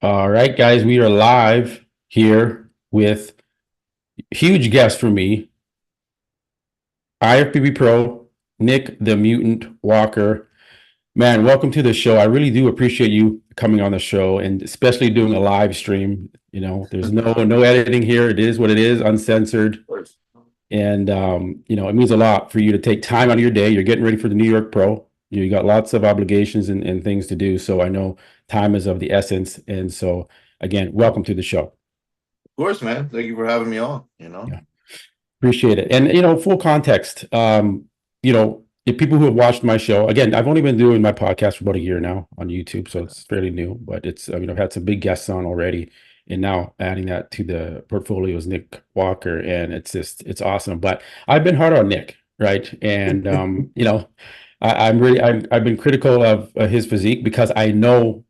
All right, guys, we are live here with huge guest for me, IFBB Pro, Nick the Mutant Walker. Man, welcome to the show. I really do appreciate you coming on the show and especially doing a live stream. There's no editing here. It is what it is, uncensored. And it means a lot for you to take time out of your day. You're getting ready for the New York Pro. You got lots of obligations and things to do. So I know time is of the essence. And so again, welcome to the show. Of course, man. Thank you for having me on, Yeah, appreciate it. And full context, if people who have watched my show, again, I've only been doing my podcast for about a year now on YouTube, so it's fairly new, but I've had some big guests on already. And now adding that to the portfolio is Nick Walker, and it's awesome. But I've been hard on Nick, right? And I've been critical of his physique because I know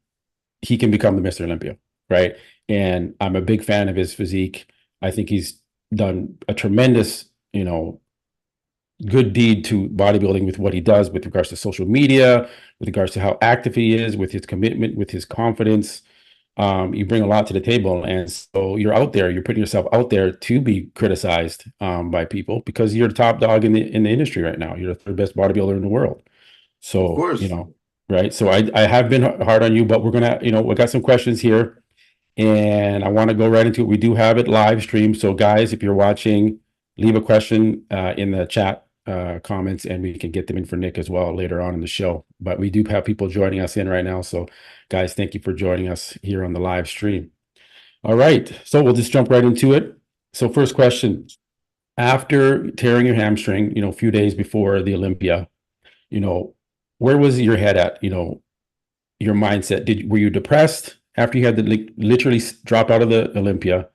he can become the Mr. Olympia, right? And I'm a big fan of his physique. I think he's done a tremendous, good deed to bodybuilding with what he does with regards to social media, with regards to how active he is, with his commitment, with his confidence. You bring a lot to the table, and so you're out there. You're putting yourself out there to be criticized by people because you're the top dog in the industry right now. You're the third best bodybuilder in the world. of So course. right. So I have been hard on you, but we're gonna, we got some questions here, and I want to go right into it. We do have it live stream, so guys, if you're watching, leave a question in the chat comments, and we can get them in for Nick as well later on in the show. But we do have people joining us in right now, so guys, thank you for joining us here on the live stream. All right, so we'll just jump right into it. So first question: after tearing your hamstring, a few days before the Olympia, where was your head at? Your mindset. Were you depressed after you had to literally drop out of the Olympia?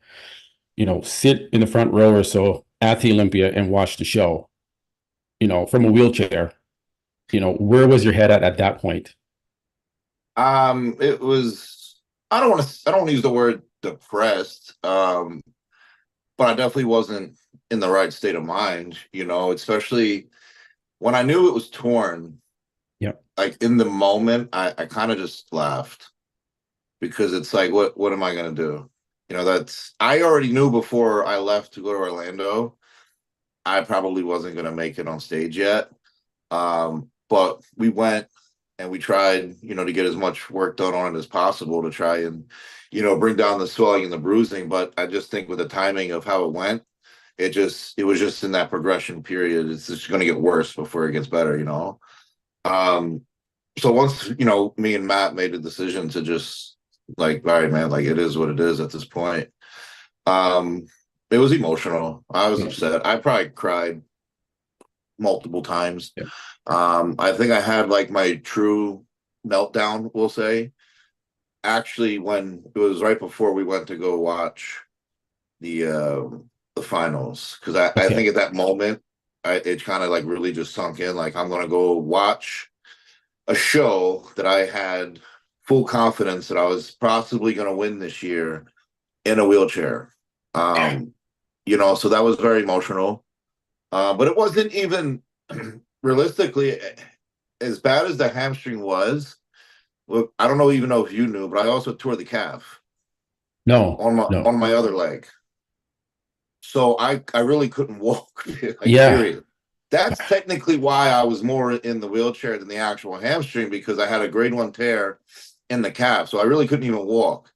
Sit in the front row or so at the Olympia and watch the show. From a wheelchair. Where was your head at that point? It was. I don't want to use the word depressed. But I definitely wasn't in the right state of mind. Especially when I knew it was torn. Yep. Like in the moment, I kind of just laughed because it's like, what am I gonna do? I already knew before I left to go to Orlando, I probably wasn't gonna make it on stage yet. But we went and we tried, to get as much work done on it as possible to try and, bring down the swelling and the bruising. But I just think with the timing of how it went, it was just in that progression period. It's just going to get worse before it gets better. So once, me and Matt made a decision to just like, all right, man, like it is what it is at this point. It was emotional. I was upset. I probably cried multiple times. Yeah. I think I had like my true meltdown, we'll say, actually when it was right before we went to go watch the finals, because I think at that moment it kind of like really just sunk in, like I'm gonna go watch a show that I had full confidence that I was possibly gonna win this year in a wheelchair. So that was very emotional. But it wasn't even realistically as bad as the hamstring was. Look, I don't even know if you knew, but I also tore the calf. No, on my other leg. So I really couldn't walk. Yeah. That's technically why I was more in the wheelchair than the actual hamstring, because I had a grade 1 tear in the calf. So I really couldn't even walk.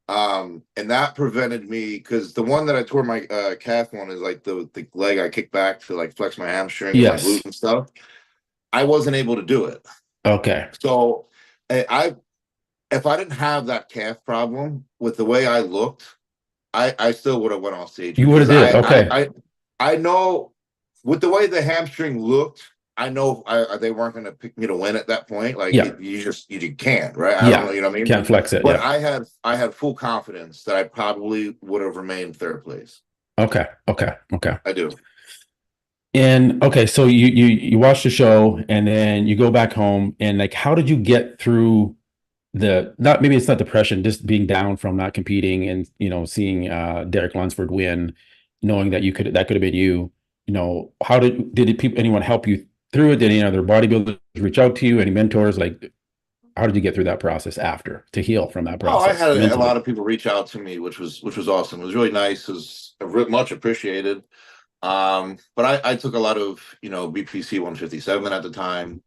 And that prevented me, because the one that I tore my calf on is like the leg I kick back to like flex my hamstring and my glutes and stuff. I wasn't able to do it. Okay. So if I didn't have that calf problem, with the way I looked, I still would have went off stage. You would have did it. Okay. I know with the way the hamstring looked, I know they weren't going to pick me to win at that point. Like you can't, right? I don't know, you know what I mean? Can't flex it. But yeah. I had full confidence that I probably would have remained third place. Okay. I do. And okay, so you watch the show and then you go back home, and like, how did you get through maybe it's not depression, just being down from not competing and seeing Derek Lunsford win, knowing that that could have been you. How did anyone help you through it? Did any other bodybuilders reach out to you? Any mentors? Like, how did you get through that process after to heal from that Oh, I process had a mentally? lot of people reach out to me, which was awesome. It was really nice. It was much appreciated. But I took a lot of BPC 157 at the time.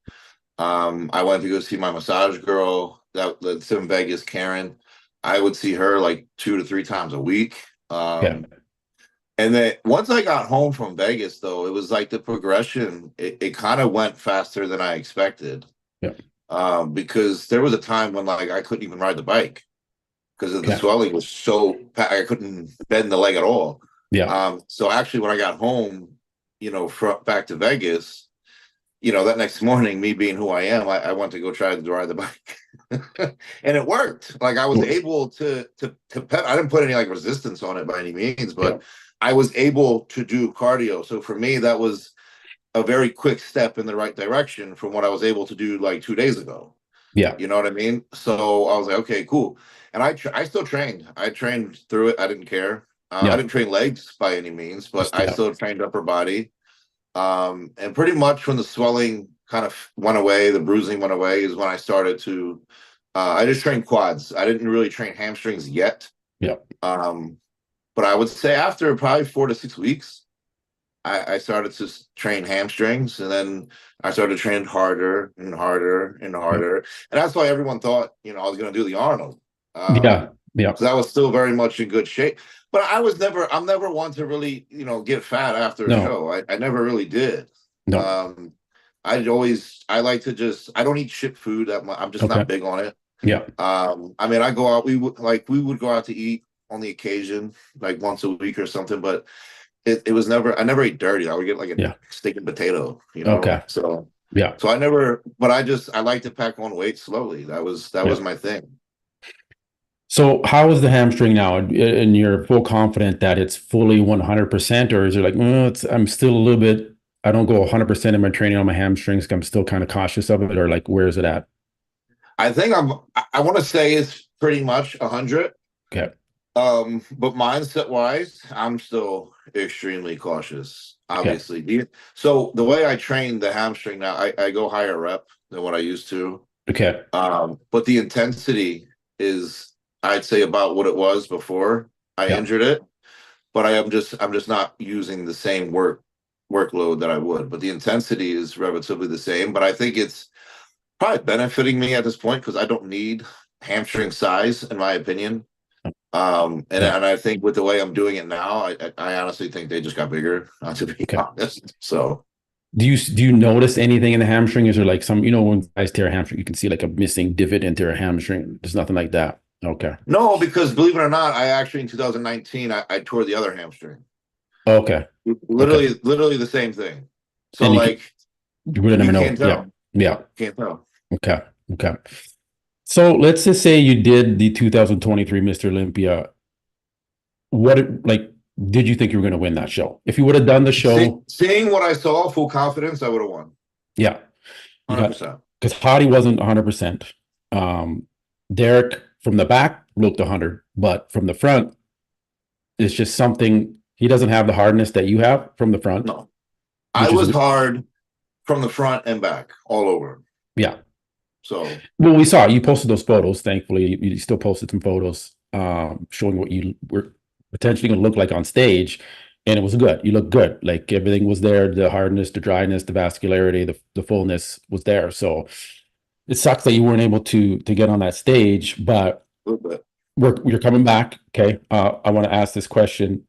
I went to go see my massage girl that's in Vegas, Karen. I would see her like 2 to 3 times a week. Yeah. And then once I got home from Vegas, though, it was like the progression. It kind of went faster than I expected. Yeah. Because there was a time when like I couldn't even ride the bike because of the Okay. swelling was I couldn't bend the leg at all. Yeah. So actually, when I got home, back to Vegas, that next morning, me being who I am, I went to go try to ride the bike, and it worked. Like I was able I didn't put any like resistance on it by any means, Yeah. but I was able to do cardio. So for me, that was a very quick step in the right direction from what I was able to do like 2 days ago. Yeah. You know what I mean? So I was like, okay, cool. And I still trained. I trained through it. I didn't care. I Yeah. didn't train legs by any means, but Just I yeah. still trained upper body. And pretty much when the swelling kind of went away, the bruising went away, is when I started to. I just trained quads. I didn't really train hamstrings yet. Yeah. Um, but I would say after probably 4 to 6 weeks, I started to train hamstrings, and then I started training harder and harder and Yeah. harder. And that's why everyone thought, I was going to do the Arnold. Yeah. Yeah. Because I was still very much in good shape. But I'm never one to really, get fat after a No. show. I never really did. No. Um, I like to I don't eat shit food that much. I'm just Okay. not big on it. Yeah. I mean, I go out, we would go out to eat on the occasion, like once a week or something, but it was never, I never ate dirty. I would get like a Yeah. steak and potato, Okay. So Yeah. I never, but I like to pack on weight slowly. That Yeah. was my thing. So how is the hamstring now? And you're full confident that it's fully 100%, or is it like, I'm still a little bit, I don't go 100% in my training on my hamstrings. I'm still kind of cautious of it, or like, where is it at? I think I want to say it's pretty much 100. Okay. But mindset wise, I'm still extremely cautious, Okay. obviously. So the way I train the hamstring now, I go higher rep than what I used to. Okay. But the intensity is, I'd say, about what it was before I Yeah. injured it. But I'm just not using the same workload that I would. But the intensity is relatively the same. But I think it's probably benefiting me at this point because I don't need hamstring size, in my opinion. Yeah. And I think with the way I'm doing it now, I honestly think they just got bigger, to be Okay. honest. So Do you notice anything in the hamstring? Is there like some, when guys tear a hamstring, you can see like a missing divot into a hamstring. There's nothing like that. Okay. no, because believe it or not, I actually in 2019 I tore the other hamstring. Okay. Okay. Literally the same thing. So And like you would you never can't know. Yeah. tell. Yeah. Can't tell. Okay. Okay. So let's just say you did the 2023 Mr. Olympia. Like, did you think you were going to win that show? If you would have done the show, Seeing what I saw, full confidence, I would have won. yeah, you got, 100%. because Hadi wasn't 100%. Derek from the back looked 100, but from the front, it's just something, he doesn't have the hardness that you have from the front, No. I which is, was hard from the front and back, all over. yeah. So Well, we saw you posted those photos. Thankfully, you still posted some photos showing what you were potentially going to look like on stage, and it was good. You looked good. Like everything was there. The hardness, the dryness, the vascularity, the fullness was there. So it sucks that you weren't able to get on that stage, but a little bit. you're coming back. Okay, I want to ask this question.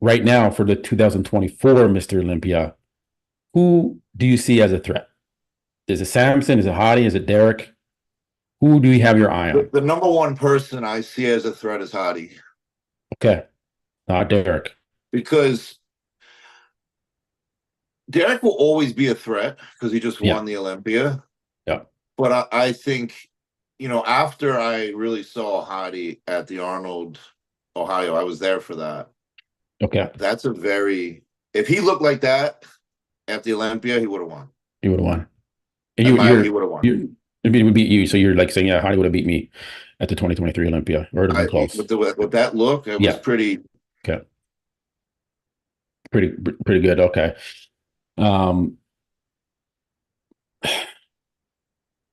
Right now for the 2024 Mr. Olympia, who do you see as a threat? Is it Samson? Is it Hadi? Is it Derek? Who do you have your eye on? The number one person I see as a threat is Hadi. Okay, not Derek. Because Derek will always be a threat because he just Yeah, won the Olympia. yeah, But I think, after I really saw Hadi at the Arnold, Ohio, I was there for that. okay. That's if he looked like that at the Olympia, he would have won. He would have won. And He would have won. it would beat you. So you're like saying, yeah, Hadi would have beat me at the 2023 Olympia, or it would have been close. With that look, it was Yeah. pretty. Okay. Pretty good. Okay. Um,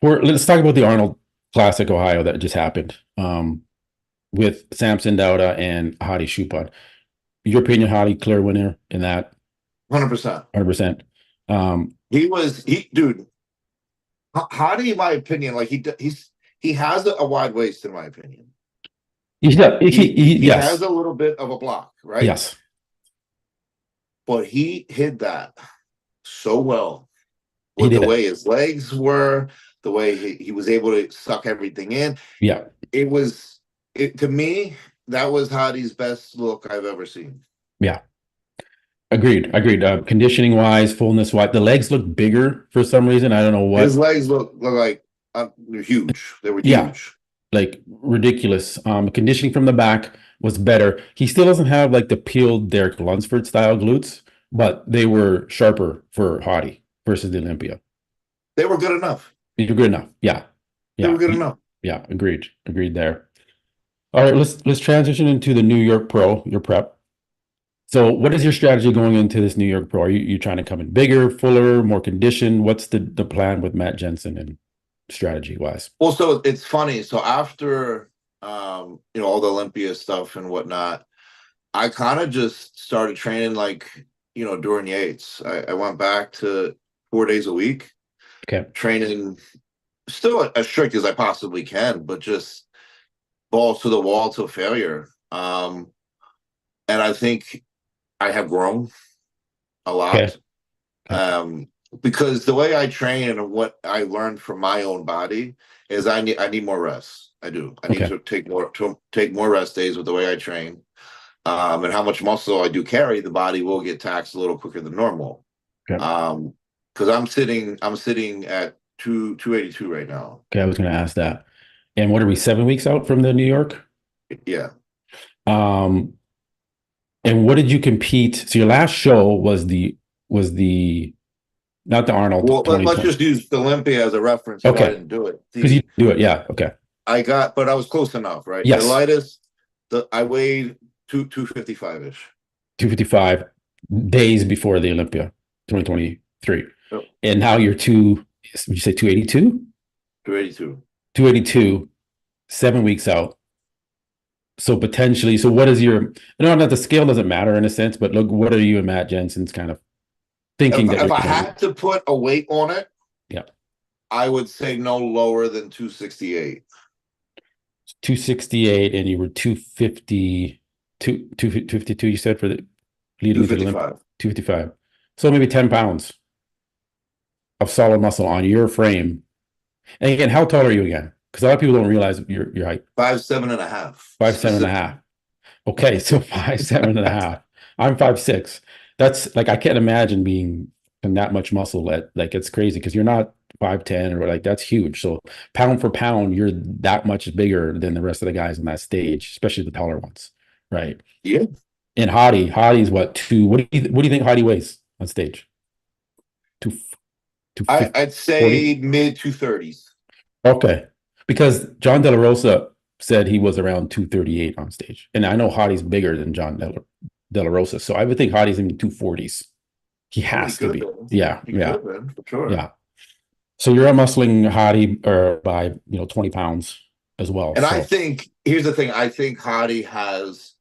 Let's talk about the Arnold Classic Ohio that just happened with Samson Dauda and Hadi Shupan. Your opinion, Hadi, clear winner in that? 100%. 100%. Dude. Hadi, in my opinion, like he has a wide waist, in my opinion. Yeah, He has yes, a little bit of a block, right? yes, But he hid that so well he with did the it. way his legs were, the way he was able to suck everything in. Yeah, To me, that was Hadi's best look I've ever seen. yeah. Agreed. Agreed. Conditioning wise, fullness wise, the legs look bigger for some reason. I don't know His what. legs look like they're huge. They were Yeah, huge. like ridiculous. Conditioning from the back was better. He still doesn't have like the peeled Derek Lunsford style glutes, but they were sharper for Hadi versus the Olympia. They were good enough. You're good enough. Yeah, They were yeah, good enough. yeah. Agreed. Agreed there. All right, let's transition into the New York Pro, your prep. So what is your strategy going into this New York Pro? Are you trying to come in bigger, fuller, more conditioned? What's the plan with Matt Jensen and strategy wise? Well, so it's funny. So after all the Olympia stuff and whatnot, I kind of just started training like, during Yates. I went back to 4 days a week, Okay. training still as strict as I possibly can, but just balls to the wall to failure. And I think I have grown a Okay. lot. Okay. Because the way I train and what I learned from my own body is I need more rest. I do. I need Okay. to take more rest days with the way I train. And how much muscle I do carry, the body will get taxed a little quicker than normal. Okay. Because I'm sitting at 282 right now. Okay. I was going to ask that. And what are we, 7 weeks out from the New York? Yeah. Um, and what did you compete? So your last show was the not the Arnold Well, let's 2020. just use Olympia as a reference because I Okay. didn't do it. Because you do it. Yeah. Okay. But I was close enough, right? The Yes. lightest, I weighed 255 ish. 255 days before the Olympia 2023. Oh, And now you're would you say 282? 282. 282, 7 weeks out. So potentially, so what is your, no, not the scale doesn't matter in a sense, but look, what are you and Matt Jensen's kind of thinking that If you're I going to do? had to put a weight on it, Yeah. I would say no lower than 268. 268 and you were 252, you said for the leading into the Olympic, 255. 255. So maybe 10 pounds of solid muscle on your frame. And again, how tall are you again? Because a lot of people don't realize your height. 5'7.5". 5'7.5". Okay, so 5'7.5". I'm 5'6". That's like I can't imagine being in that much muscle at like it's crazy because you're not 5'10" or like that's huge. So pound for pound, you're that much bigger than the rest of the guys on that stage, especially the taller ones, right? Yeah. And Hadi's what two? What do you think Hadi weighs on stage? Two two I'd 40? say mid 230s. Okay, because John De La Rosa said he was around 238 on stage, and I know Hadi's bigger than De La Rosa, so I would think Hadi's in the 240s. He Oh, he has to could have be. been. Yeah, He could yeah, have been, for sure. yeah. So you're muscling Hadi or by 20 pounds as well. And I So think, here's the thing, I think Hadi has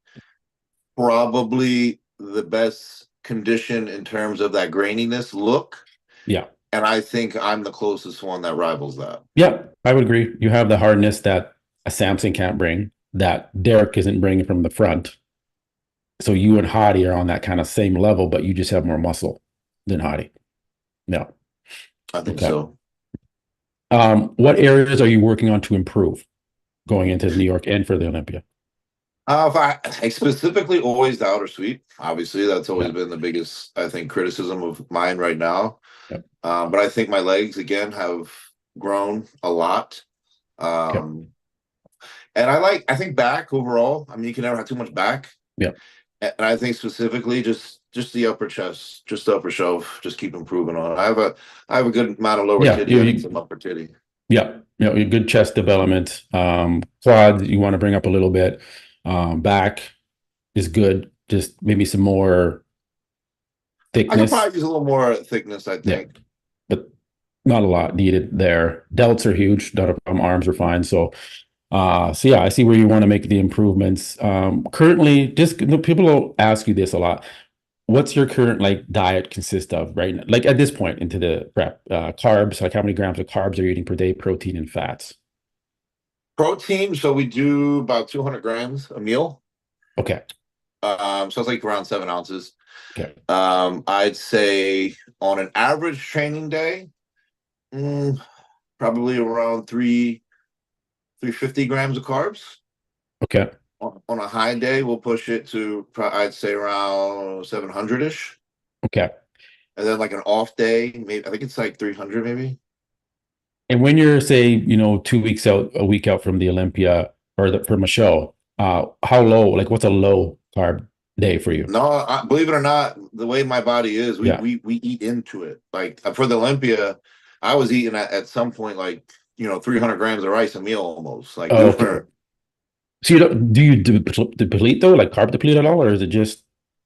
probably the best condition in terms of that graininess look. yeah, And I think I'm the closest one that rivals that. yeah, I would agree. You have the hardness that a Samson can't bring, that Derek isn't bringing from the front. So you and Hadi are on that kind of same level, but you just have more muscle than Hadi. Yeah. I think Okay. so. What areas are you working on to improve going into New York and for the Olympia? If I specifically always the outer sweep. Obviously, that's always Yeah. been the biggest, I think, criticism of mine right now. Yep. But I think my legs again have grown a lot. Yep. And I think back overall. I mean, you can never have too much back. Yeah. And I think specifically just the upper chest, just the upper shelf, just keep improving on it. I have a good amount of lower Yeah. titty. I think some upper titty. Yeah. Good chest development. Quad, you want to bring up a little bit. Back is good. Just maybe some more I could thickness. probably use a little more thickness, I Yeah. think. But Not a lot needed there. Delts are huge. Not a problem. Arms are fine. So yeah, I see where you want to make the improvements. Currently, just people will ask you this a lot. What's your current like diet consist of right now? Like at this point into the prep, carbs, like how many grams of carbs are you eating per day, protein and fats? Protein, so we do about 200 grams a meal. Okay. So it's like around 7 ounces. Okay. I'd say on an average training day, mm, probably around 350 grams of carbs. Okay. On a high day, we'll push it to I'd say around 700-ish. Okay. And then like an off day, maybe I think it's like 300 maybe. And when you're, say, 2 weeks out, a week out from the Olympia or from a show, how low, like what's a low carb day for you? No, believe it or not, the way my body is, we Yeah. we eat into it. Like for the Olympia, I was eating at some point like 300 grams of rice a meal almost. Like we Oh, okay. were. So you don't, do you deplete though, like carb deplete at all, or is it just,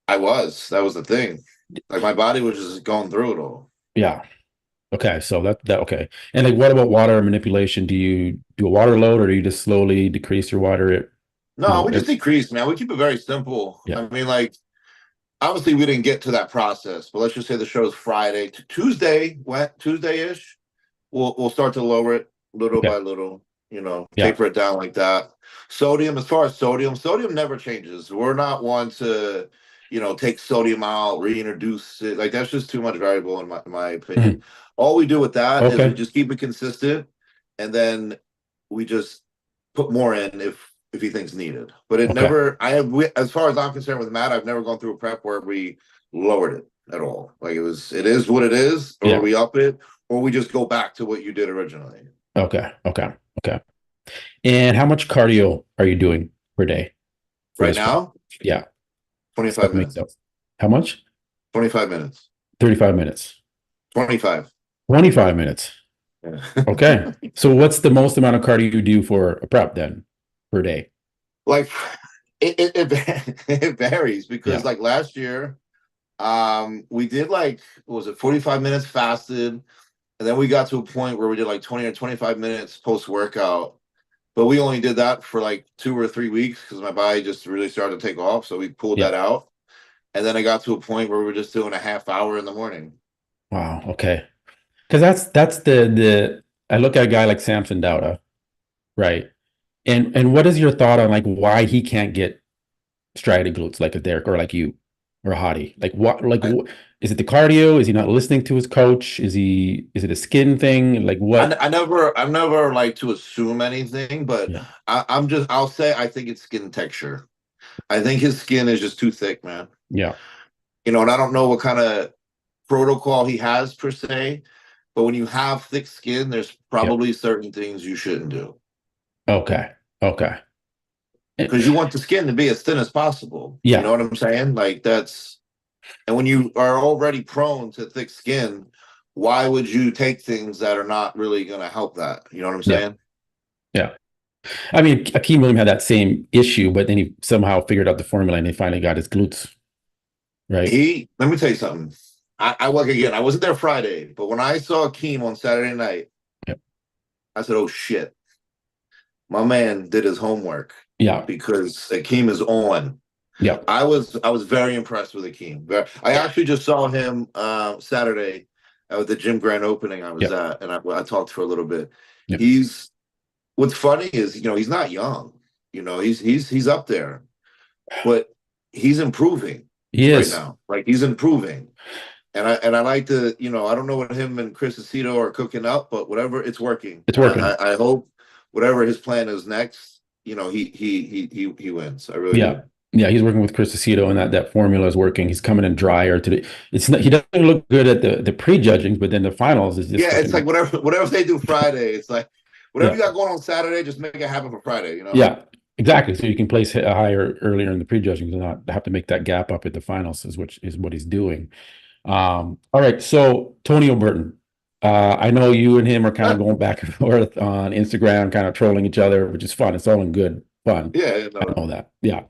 That was the thing. Like my body was just going through it all. yeah. Okay. So that, okay. And like, what about water manipulation? Do you do a water load or do you just slowly decrease your water? No, we just decreased, man. We keep it very simple. Yeah. I mean, like obviously we didn't get to that process, but let's just say the show's Friday to Tuesday, went Tuesday-ish. We'll start to lower it little Okay. by little, Yeah. taper it down like that. Sodium, as far as sodium never changes. We're not one to, take sodium out, reintroduce it. Like that's just too much variable in my opinion. Mhm. All we do with that is we Okay. just keep it consistent, and then we just put more in if he thinks needed. But it Okay. never. As far as I'm concerned with Matt, I've never gone through a prep where we lowered it at all. Like it is what it is, or Yeah. we up it, or we just go back to what you did originally. Okay. Okay. Okay. And how much cardio are you doing per day for Right this prep? now, Yeah. 25 Seven weeks minutes. out. How much? 25 minutes. 35 minutes. 25. 25 minutes. Yeah. Okay. So what's the most amount of cardio you do for a prep then per day? Like it varies because Yeah. like last year, we did like what was it 45 minutes fasted, and then we got to a point where we did like 20 or 25 minutes post workout. But we only did that for like 2 or 3 weeks because my body just really started to take off. So we pulled Yeah. that out. And then I got to a point where we were just doing a half hour in the morning. Wow. Okay. Because that's the I look at a guy like Samson Dauda, right? And what is your thought on like why he can't get striated glutes like a Derek or like you or a Hadi? Like I, is it the cardio? Is he not listening to his coach? Is it a skin thing? Like what? I've never like to assume anything, but Yeah. I'll say I think it's skin texture. I think his skin is just too thick, man. Yeah. And I don't know what kind of protocol he has per se, but when you have thick skin, there's Yeah. probably certain things you shouldn't do Okay. Okay. Eh, because you want the skin to be as thin as possible. You know Yeah. what I'm saying? Like and when you are already prone to thick skin, why would you take things that are not really going to help that? You know what I'm Yeah. saying? Yeah. I mean, Akim had that same issue, but then he somehow figured out the formula and he finally got his glutes, right? Let me tell you something. I work again. I wasn't there Friday, but when I saw Akim on Saturday night, Yeah. I said, "Oh shit, my man did his homework Yeah. because Akim is on." Yeah. I was very impressed with Akim. I actually just saw him Saturday at the gym grand opening I was Yeah. at, and I talked for a little bit. Yeah. He's What's funny is he's not young. He's up there, but he's improving He right is. now. Like he's improving. And I like to, I don't know what him and Chris Aceto are cooking up, but whatever, it's working. It's And working. I hope whatever his plan is next, he wins. I really Yeah. do. Yeah, he's working with Chris Aceto and that formula is working. He's coming in drier to the it's not he doesn't look good at the prejudging, but then the finals is just Yeah, it's like looking. whatever they do Friday, it's like whatever Yeah. you got going on Saturday, just make it happen for Friday. Yeah, exactly. So you can place higher earlier in the prejudging to not have to make that gap up at the finals is what he's doing. All right. So Tonio Burton. I know you and him are kind of going back and forth on Instagram, kind of trolling each other, which is fun. It's all in good fun. Yeah, I no, know that. Yeah.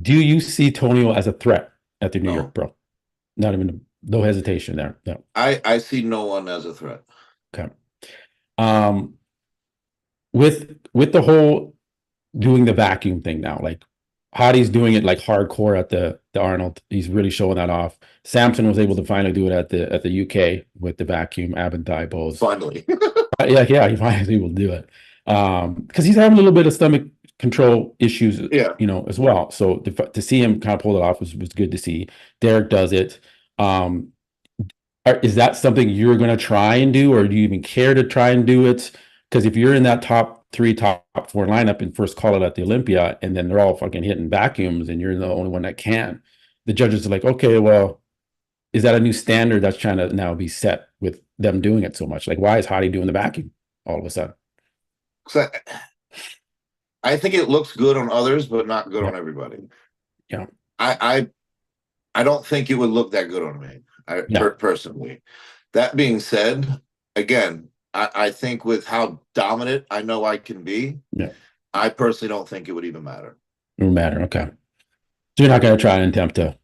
Do you see Tonio as a threat at the New York no, Pro? Not even. No hesitation there. Yeah. I see no one as a threat. Okay. Um, with the whole doing the vacuum thing now, like Hadi's doing it like hardcore at the Arnold. He's really showing that off. Samson was able to finally do it at the UK with the vacuum ab and thigh pose. Finally. Yeah, he finally able to do it. Because he's having a little bit of stomach control issues, Yeah. as well. So to see him kind of pull it off was good to see. Derek does it. Um, is that something you're going to try and do, or do you even care to try and do it? Because if you're in that top three, top four lineup and first call it at the Olympia, and then they're all fucking hitting vacuums, and you're the only one that can, the judges are like, okay, well, is that a new standard that's trying to now be set with them doing it so much? Like, why is Hadi doing the vacuum all of a sudden? So I think it looks good on others, but not good Yeah. on everybody. Yeah. I don't think it would look that good on me. Personally. That being said, again, I think with how dominant I know I can be, Yeah. I personally don't think it would even matter. It would matter. Okay. So you're not going to try and attempt to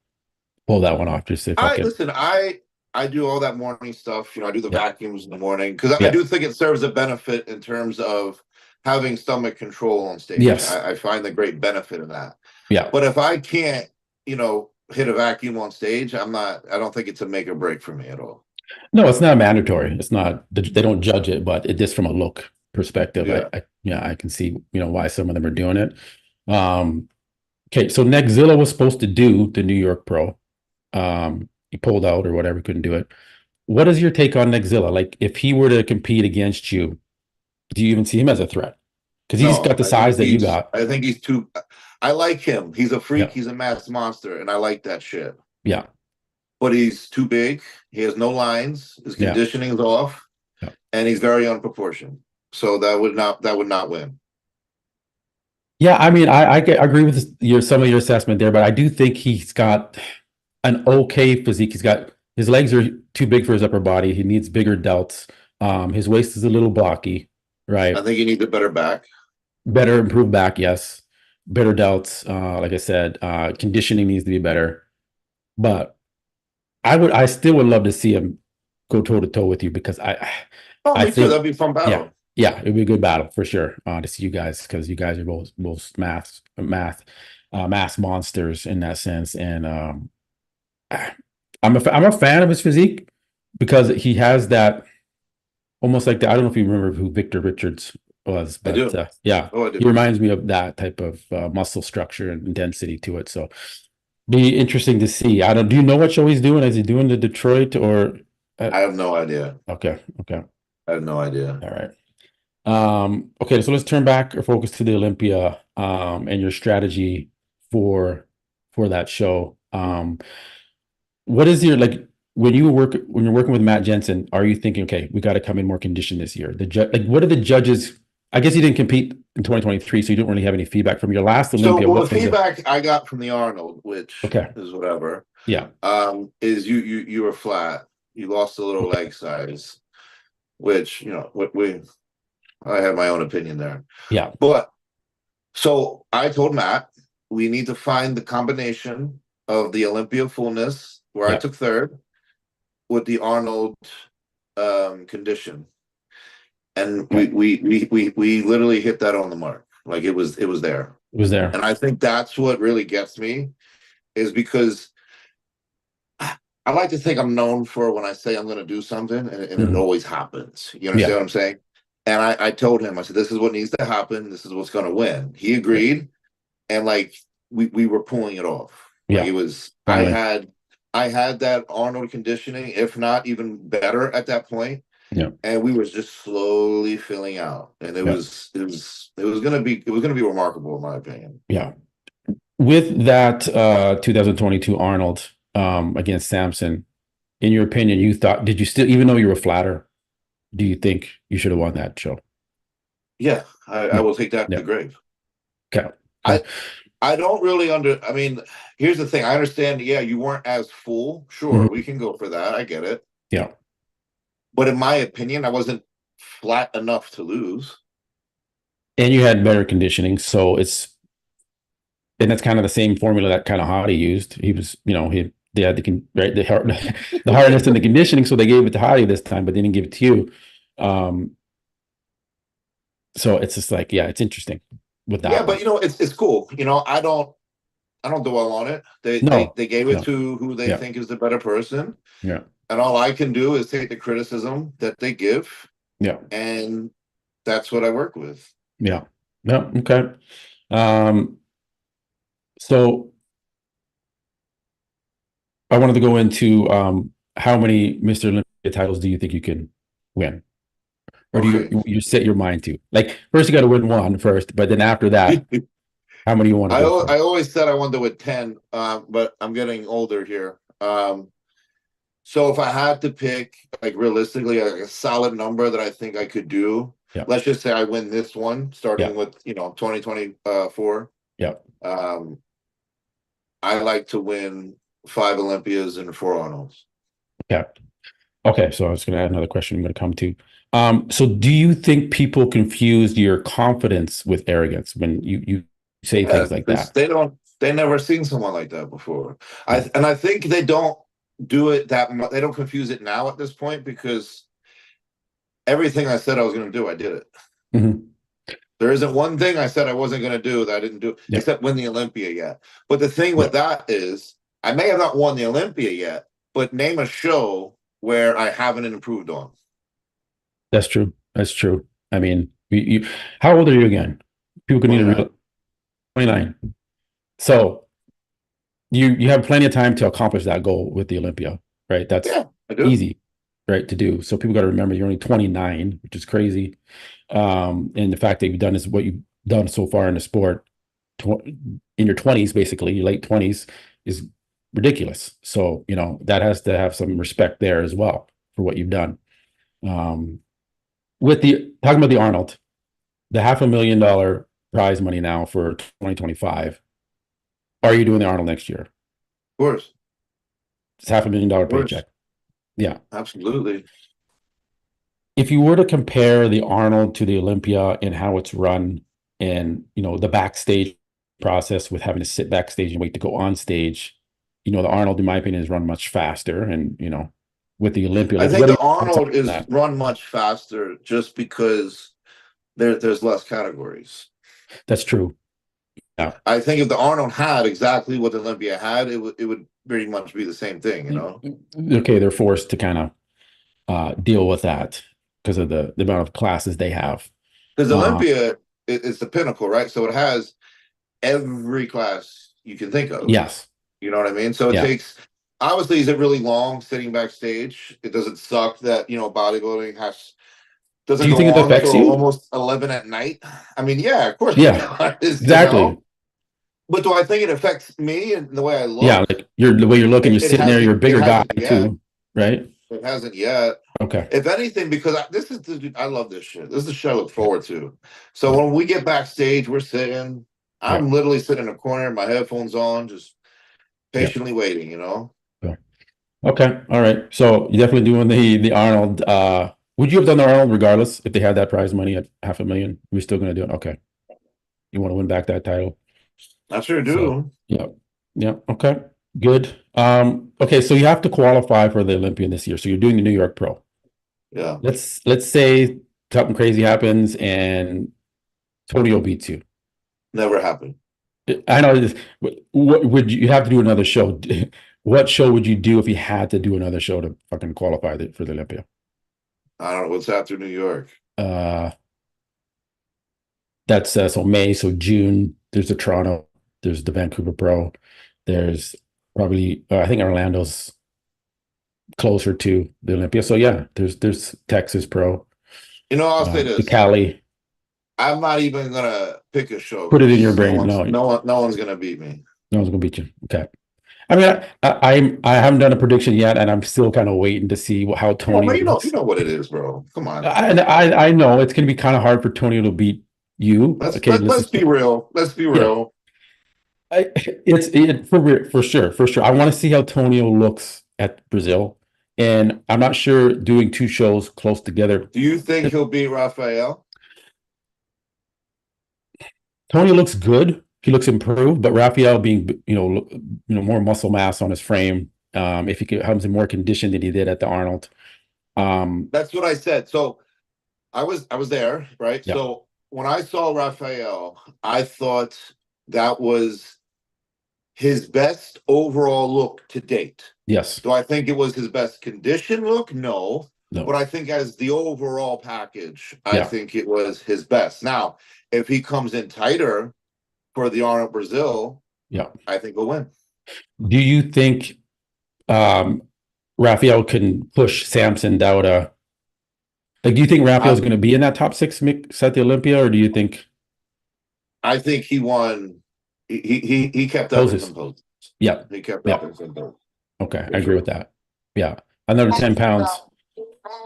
pull that one off, just if I can. Listen, I do all that morning stuff. I do the vacuums in the morning because I Yeah. do think it serves a benefit in terms of having stomach control on stage. Yes. I find the great benefit in that. Yeah. But if I can't, hit a vacuum on stage, I don't think it's a make or break for me at all. No, it's not mandatory. It's not, they don't judge it, but it just from a look perspective, Yeah. I can see, why some of them are doing it. Okay, so NeckZilla was supposed to do the New York Pro. He pulled out or whatever, couldn't do it. What is your take on NeckZilla? Like, if he were to compete against you, do you even see him as a threat? Because he's got the size that you got. I think he's too. I like him. He's a freak. Yeah. He's a mass monster, and I like that shit. Yeah. But he's too big. He has no lines. His conditioning is off, and he's very unproportioned. So that would not win. Yeah, I mean, I agree with some of your assessment there, but I do think he's got an okay physique. His legs are too big for his upper body. He needs bigger delts. His waist is a little blocky, right? I think he needs a better back. Better improved back, yes. Better delts. Like I said, conditioning needs to be better. But I still would love to see him go toe to toe with you because I me too. That'd be a fun battle. Yeah, it'd be a good battle for sure. To see you guys, because you guys are both mass monsters in that sense. And I'm a fan of his physique because he has that almost like I don't know if you remember who Victor Richards was, but I do. He reminds me of that type of muscle structure and intensity to it. So be interesting to see. Do you know what show he's doing? Is he doing the Detroit or? I have no idea. Okay. I have no idea. All right. Okay, so let's turn back or focus to the Olympia and your strategy for that show. What is your when you're working with Matt Jensen, are you thinking, okay, we got to come in more conditioned this year? What are the judges? I guess you didn't compete in 2023, so you don't really have any feedback from your last Olympia. So, the feedback I got from the Arnold, which is whatever. Yeah. Is you were flat. You lost a little leg size, which I have my own opinion there. Yeah. But so I told Matt we need to find the combination of the Olympia fullness, where I took third, with the Arnold condition. And we literally hit that on the mark. Like it was there. It was there. And I think that's what really gets me, is because I like to think I'm known for when I say I'm going to do something, and it always happens. You understand what I'm saying? And I told him, I said, this is what needs to happen. This is what's going to win. He agreed. And we were pulling it off. Like it was, I had that Arnold conditioning, if not even better at that point. Yeah. And we was just slowly filling out. And it was going to be remarkable in my opinion. Yeah. With that 2022 Arnold against Samson, in your opinion, did you still, even though you were flatter, do you think you should have won that show? Yeah, I will take that to the grave. Okay. I don't really I mean, here's the thing. I understand, you weren't as full. Sure, we can go for that. I get it. Yeah. But in my opinion, I wasn't flat enough to lose. And you had better conditioning, so and that's kind of the same formula that kind of Hadi used. He was, they had right the hardness and the conditioning, so they gave it to Hadi this time, but they didn't give it to you. So it's just like, yeah, it's interesting with Yeah, that but one. you know, it's cool. You know, I don't dwell on it. No, They gave it no, to who they yeah, think is the better person, yeah, and all I can do is take the criticism that they give, yeah, and that's what I work with. yeah, yeah. Okay. Um, so I wanted to go into how many Mr. Olympia titles do you think you can win? Or do Okay. you set your mind to? Like first you got to win one first, but then after that, how many you want to go for? I always said I wanted to win 10, but I'm getting older here. So if I had to pick, like realistically, a solid number that I think I could do, Yeah, let's just say I win this one, yeah, starting with 2024. yeah. Um, I like to win 5 Olympias and 4 Arnolds. Yeah. Okay, so I was going to add another question I'm going to come to. So do you think people confuse your confidence with arrogance when you say Yeah, things like because that? they never seen someone like that before. Yeah. I think they don't do it that much. They don't confuse it now at this point because everything I said I was going to do, I did it. Hmm. There isn't one thing I said I wasn't going to do that I didn't do, Yeah. except win the Olympia yet. But the thing Yeah. with that is, I may have not won the Olympia yet, but name a show where I haven't improved on. That's true. That's true. I mean, how old are you again? People can need to 29. real 29. So you have plenty of time to accomplish that goal with the Olympia, right? That's Yeah, I do. easy, right, to do. So people got to remember you're only 29, which is crazy. And the fact that you've done is what you've done so far in the sport in your 20s, basically, your late 20s, is ridiculous. So, that has to have some respect there as well for what you've done. Um, with the talking about the Arnold, the $500,000 prize money now for 2025. Are you doing the Arnold next year? Of course. It's $500,000 Of course. paycheck. Yeah. Absolutely. If you were to compare the Arnold to the Olympia and how it's run and, the backstage process with having to sit backstage and wait to go on stage, the Arnold, in my opinion, is run much faster. And, with the Olympia, I like, think what are the your thoughts Arnold on is that? run much faster just because there's less categories. That's true. Yeah. I think if the Arnold had exactly what the Olympia had, it would pretty much be the same thing, you know? Okay, they're forced to kind of deal with that because of the amount of classes they have. Because Uh, Olympia is the pinnacle, right? So it has every class you can think of. yes. You know what I mean? So it Yeah. takes obviously is it really long sitting backstage? It doesn't suck that bodybuilding has Do doesn't you go think it on affects till you? almost 11 at night. I mean, yeah, of course it Yeah, does, exactly. But do I think it affects me and the way I Yeah, look? like the way you're looking, you're It sitting there, you're a hasn't. It bigger guy hasn't yet. too, right? It hasn't yet. Okay. If anything, because I love this shit. This is the show I look Yeah. forward to. So Yeah. when we get backstage, we're sitting. Yeah. I'm literally sitting in a corner, my headphones on, just Yeah. patiently waiting. You know. Yeah. Okay. All right. So you definitely doing the Arnold. Would you have done the Arnold regardless if they had that prize money at 500,000? We're still gonna do it. Okay. You want to win back that title. I sure So do. yeah. Yeah. Okay. Good. Okay, so you have to qualify for the Olympian this year. So you're doing the New York Pro. Yeah. Let's say something crazy happens and Tonio beats you. Never happened. I know this. What would you have to do another show? What show would you do if you had to do another show to fucking qualify for the Olympia? I don't know what's after New York. Uh, that's so May, so June. There's the Toronto. There's the Vancouver Pro. There's probably I think Orlando's closer to the Olympia. So yeah, there's Texas Pro, I'll say the this. Cali. I'm not even gonna pick a show Put it in your because brain. No, no one's gonna beat me. no one's gonna beat you. Okay. I mean, I haven't done a prediction yet, and I'm still kind of waiting to see how Come on, Tony man. You looks. know what it is, bro. Come on. I know it's going to be kind of hard for Tony to beat you. Okay, Let's be real. Let's be yeah, real. for sure. I want to see how Tonio looks at Brazil, and I'm not sure doing two shows close together. Do you think he'll beat Rafael? Tony looks good. He looks improved, but Rafael being more muscle mass on his frame. if he comes in more condition than he did at the Arnold. That's what I said. So I was there, right? Yeah. So when I saw Rafael, I thought that was his best overall look to date. Yes. Do I think it was his best condition look? No. But No. I think as the overall package, I Yeah. think it was his best. Now, if he comes in tighter for the Arnold Brazil, Yeah. I think he'll win. Do you think Rafael can push Samson, Dauda? Like, do you think Rafael's going to be in that top 6 mix at the Olympia, or do you think I think he won. He kept up in poses? some poses. Yeah. He kept Yeah. up in some poses. Okay. For I agree sure. with that. Yeah. Another 10 pounds.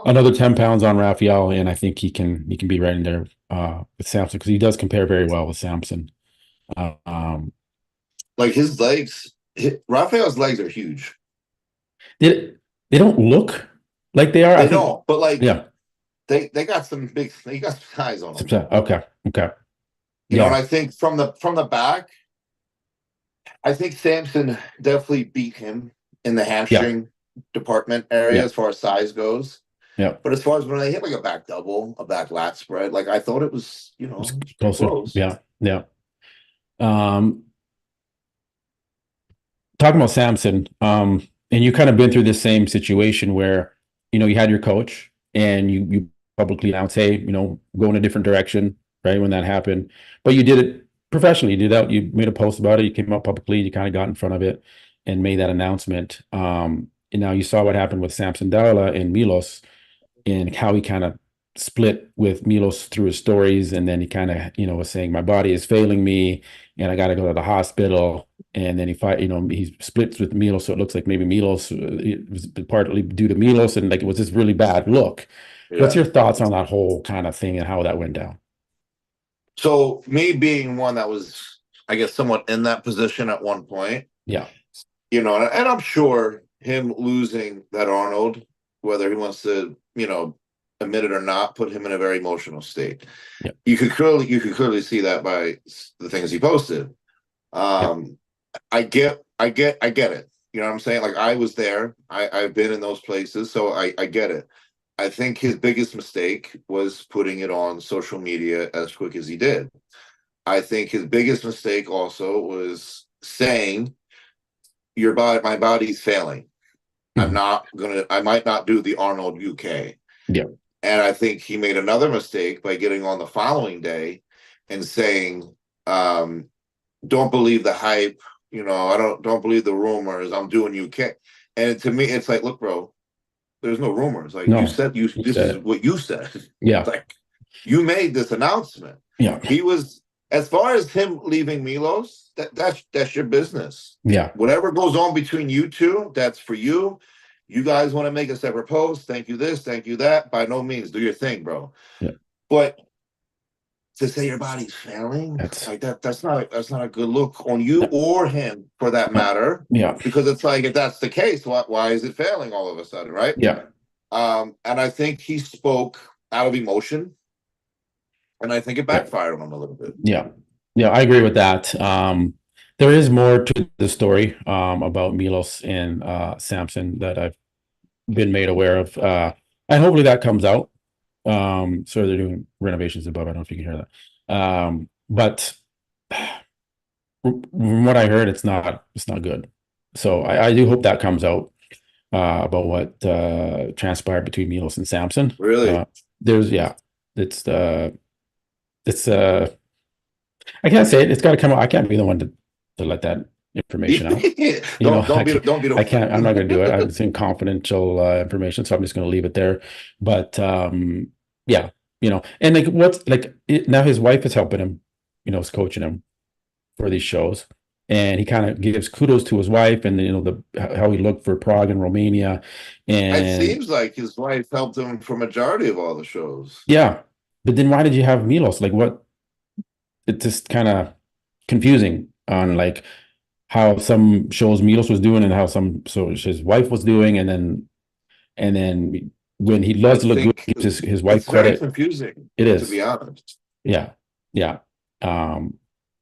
Another 10 pounds on Rafael, and I think he can be right in there with Samson, because he does compare very well with Samson. Like his legs, Rafael's legs are huge. They don't look like they are. They I think. don't, but like Yeah. they got some big, they got some eyes on them. Okay. Okay. You know, and Yeah. I think from the back, I think Samson definitely beat him in the Yeah. hamstring department area Yeah. as far as size goes. Yeah. But as far as when they hit like a back double, a back lat spread, like I thought it was, you know, It's pretty closer. close. Yeah. Yeah. Talking about Samson, and you kind of been through this same situation where, you had your coach and you publicly announced, hey, go in a different direction, right? When that happened, but you did it professionally. You did that. You made a post about it. You came out publicly. You kind of got in front of it and made that announcement. And now you saw what happened with Samson Dauda and Milos, and how he kind of split with Milos through his stories. And then he kind of, was saying, my body is failing me and I got to go to the hospital. And then he splits with Milos. So it looks like maybe Milos, it was partly due to Milos, and like it was this really bad look. Yeah. What's your thoughts on that whole kind of thing and how that went down? So me being one that was, I guess, somewhat in that position at one point, Yeah. and I'm sure him losing that Arnold, whether he wants to, admit it or not, put him in a very emotional state. Yeah. You could clearly see that by the things he posted. I get it. You know what I'm saying? Like I was there. I've been in those places, so I get it. I think his biggest mistake was putting it on social media as quick as he did. I think his biggest mistake also was saying, my body's failing. Mm-hmm. I might not do the Arnold UK. Yeah. And I think he made another mistake by getting on the following day and saying, don't believe the hype. I don't believe the rumors. I'm doing UK. And to me, it's like, look, bro, there's no rumors. Like No, you said, this is what you said. Yeah. Like you made this announcement. Yeah. He was, as far as him leaving Milos, that's your business. Yeah. Whatever goes on between you two, that's for you. You guys want to make a separate post? Thank you this, thank you that. By no means, do your thing, bro. Yeah. But to say your body's failing, that's not a good look on you or him, for that matter. Yeah. Because it's like, if that's the case, why is it failing all of a sudden, right? Yeah. And I think he spoke out of emotion, and I think it backfired on him a little bit. Yeah. Yeah, I agree with that. There is more to the story about Milos and Samson that I've been made aware of. And hopefully that comes out. So they're doing renovations above. I don't know if you can hear that. But from what I heard, it's not good. So I do hope that comes out about what transpired between Milos and Samson. Really? It's I can't say it. It's got to come out. I can't be the one to let that information out. Don't be. I can't. I'm not going to do it. It's in confidential information, so I'm just going to leave it there. But yeah, and like now his wife is helping him, is coaching him for these shows, and he kind of gives kudos to his wife, and how he looked for Prague and Romania, and it seems like his wife helped him for majority of all the shows. Yeah, but then why did you have Milos? Like what? It's just kind of confusing on like how some shows Milos was doing and how his wife was doing, and then when he loves to look good, he gives his wife credit. It's very confusing. It is, to be honest. Yeah. I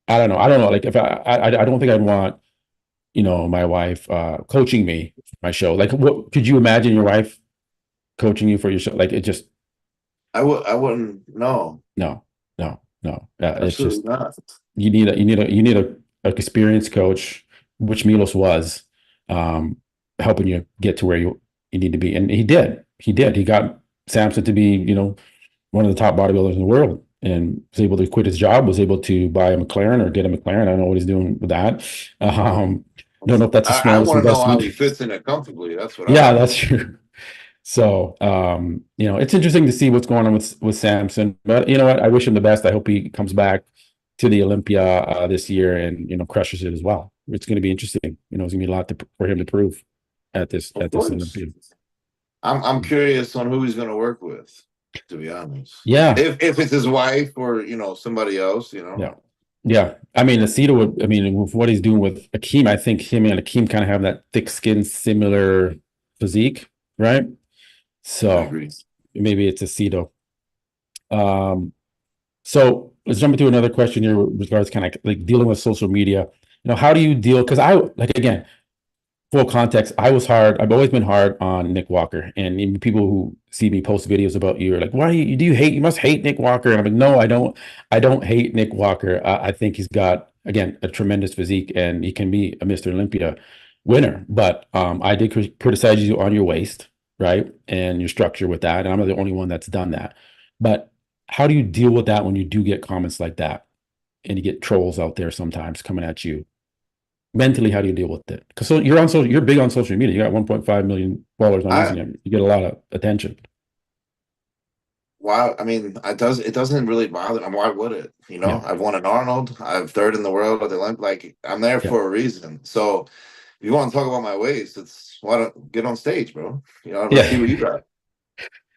don't know. Like if I don't think I'd want my wife coaching me for my show. Like, what could you imagine your wife coaching you for your show? Like, it just I wouldn't. No, no, no, no. It's absolutely just not. you need a experienced coach, which Milos was, helping you get to where you need to be, and he did. He got Samson to be one of the top bodybuilders in the world, and was able to quit his job, was able to buy a McLaren or get a McLaren. I don't know what he's doing with that. Um, don't know if that's the I smartest want to know how investment. he fits in it comfortably. That's what I Yeah, want to that's know. true. So, it's interesting to see what's going on with Samson. But you know what? I wish him the best. I hope he comes back to the Olympia this year and crushes it as well. It's going to be interesting. It's going to be a lot for him to prove at this Of at this course. Olympia. I'm curious on who he's going to work with, to be honest. Yeah, If it's his wife or somebody else, yeah, yeah. I mean, Aceto would. I mean, with what he's doing with Akim, I think him and Akim kind of have that thick skin, similar physique, right? I So agree. maybe it's Aceto. Um, So let's jump into another question here with regards kind of like dealing with social media. How do you deal? Because again, full context, I was hard. I've always been hard on Nick Walker, and even people who see me post videos about you are like, "Why do you hate? You must hate Nick Walker." And I'm like, "No, I don't. I don't hate Nick Walker. I think he's got again a tremendous physique, and he can be a Mr. Olympia winner. But I did criticize you on your waist, right, and your structure with that, and I'm not the only one that's done that. But how do you deal with that when you do get comments like that, and you get trolls out there sometimes coming at you? Mentally, how do you deal with it? Because you're big on social media. You got 1.5 million followers on I Instagram. You get a lot of attention. Wow, I mean, it doesn't really bother me. Why would it? Yeah, I've won an Arnold. I'm third in the world at the Olymp. Like, I'm there yeah, for a reason. So if you want to talk about my waist, it's why don't get on stage, bro? Let's see yeah. what you got.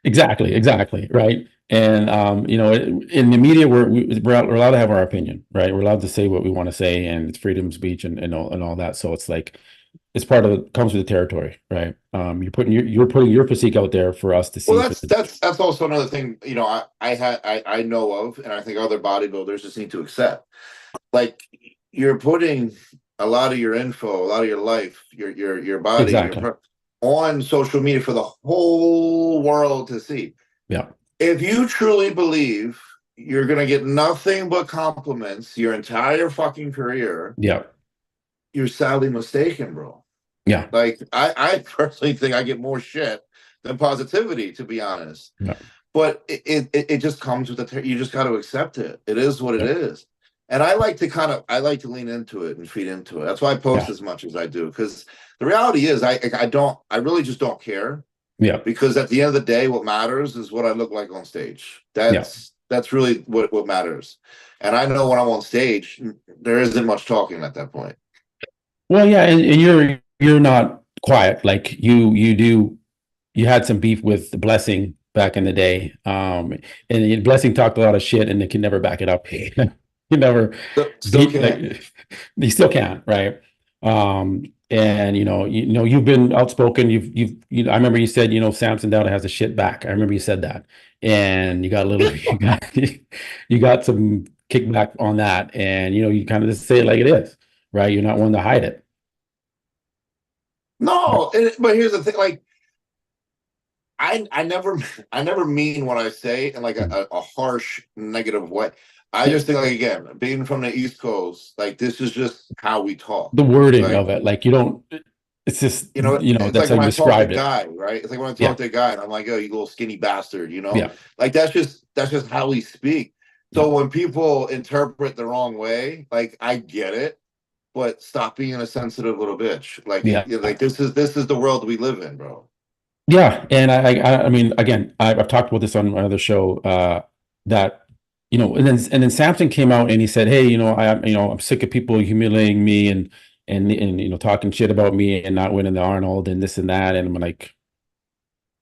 Exactly, right. And in the media, we're allowed to have our opinion, right? We're allowed to say what we want to say, and it's freedom of speech and all that. So it's like it's part of it comes with the territory, right? You're putting your physique out there for us to Well, see. that's also another thing. I know of, and I think other bodybuilders just need to accept. Like, you're putting a lot of your info, a lot of your life, your body, Exactly. on social media for the whole world to see. Yeah. If you truly believe you're gonna get nothing but compliments your entire fucking career, Yeah. you're sadly mistaken, bro. Yeah. Like, I personally think I get more shit than positivity, to be honest. Yeah. But it just comes with you just got to accept it. It is what it Yeah. is. And I like to lean into it and feed into it. That's why I post Yeah. as much as I do, because the reality is I really just don't care, Yeah. because at the end of the day, what matters is what I look like on stage. Yeah. That's really what matters. And I know when I'm on stage, there isn't much talking at that point. Well, yeah, and you're not quiet. Like you had some beef with the Blessing back in the day. And Blessing talked a lot of shit and they can never back it up. He never Still beat can't. like he still can't, right? And you've been outspoken. I remember you said, Samson Dauda has a shit back. I remember you said that. And you got a little you got some kickback on that. And you kind of just say it like it is, right? You're not one to hide it. No, but here's the thing. Like, I never I never mean what I say in like a harsh negative way. I Yeah. just think, like, again, being from the East Coast, like, this is just how we talk. The wording Like, of it, like you don't, it's just, it's that's like how when you I talk to described it. Guy, right? It's like when I Yeah. talk to a guy and I'm like, "Oh, you little skinny bastard." Yeah. Like, that's just how we speak. Yeah. So when people interpret the wrong way, like, I get it, but stop being a sensitive little bitch. Like, Yeah. like, this is the world we live in, bro. Yeah. And I mean, again, I've talked about this on my other show, that, and then Samson came out and he said, "Hey, I'm sick of people humiliating me and talking shit about me and not winning the Arnold and this and that." And I'm like,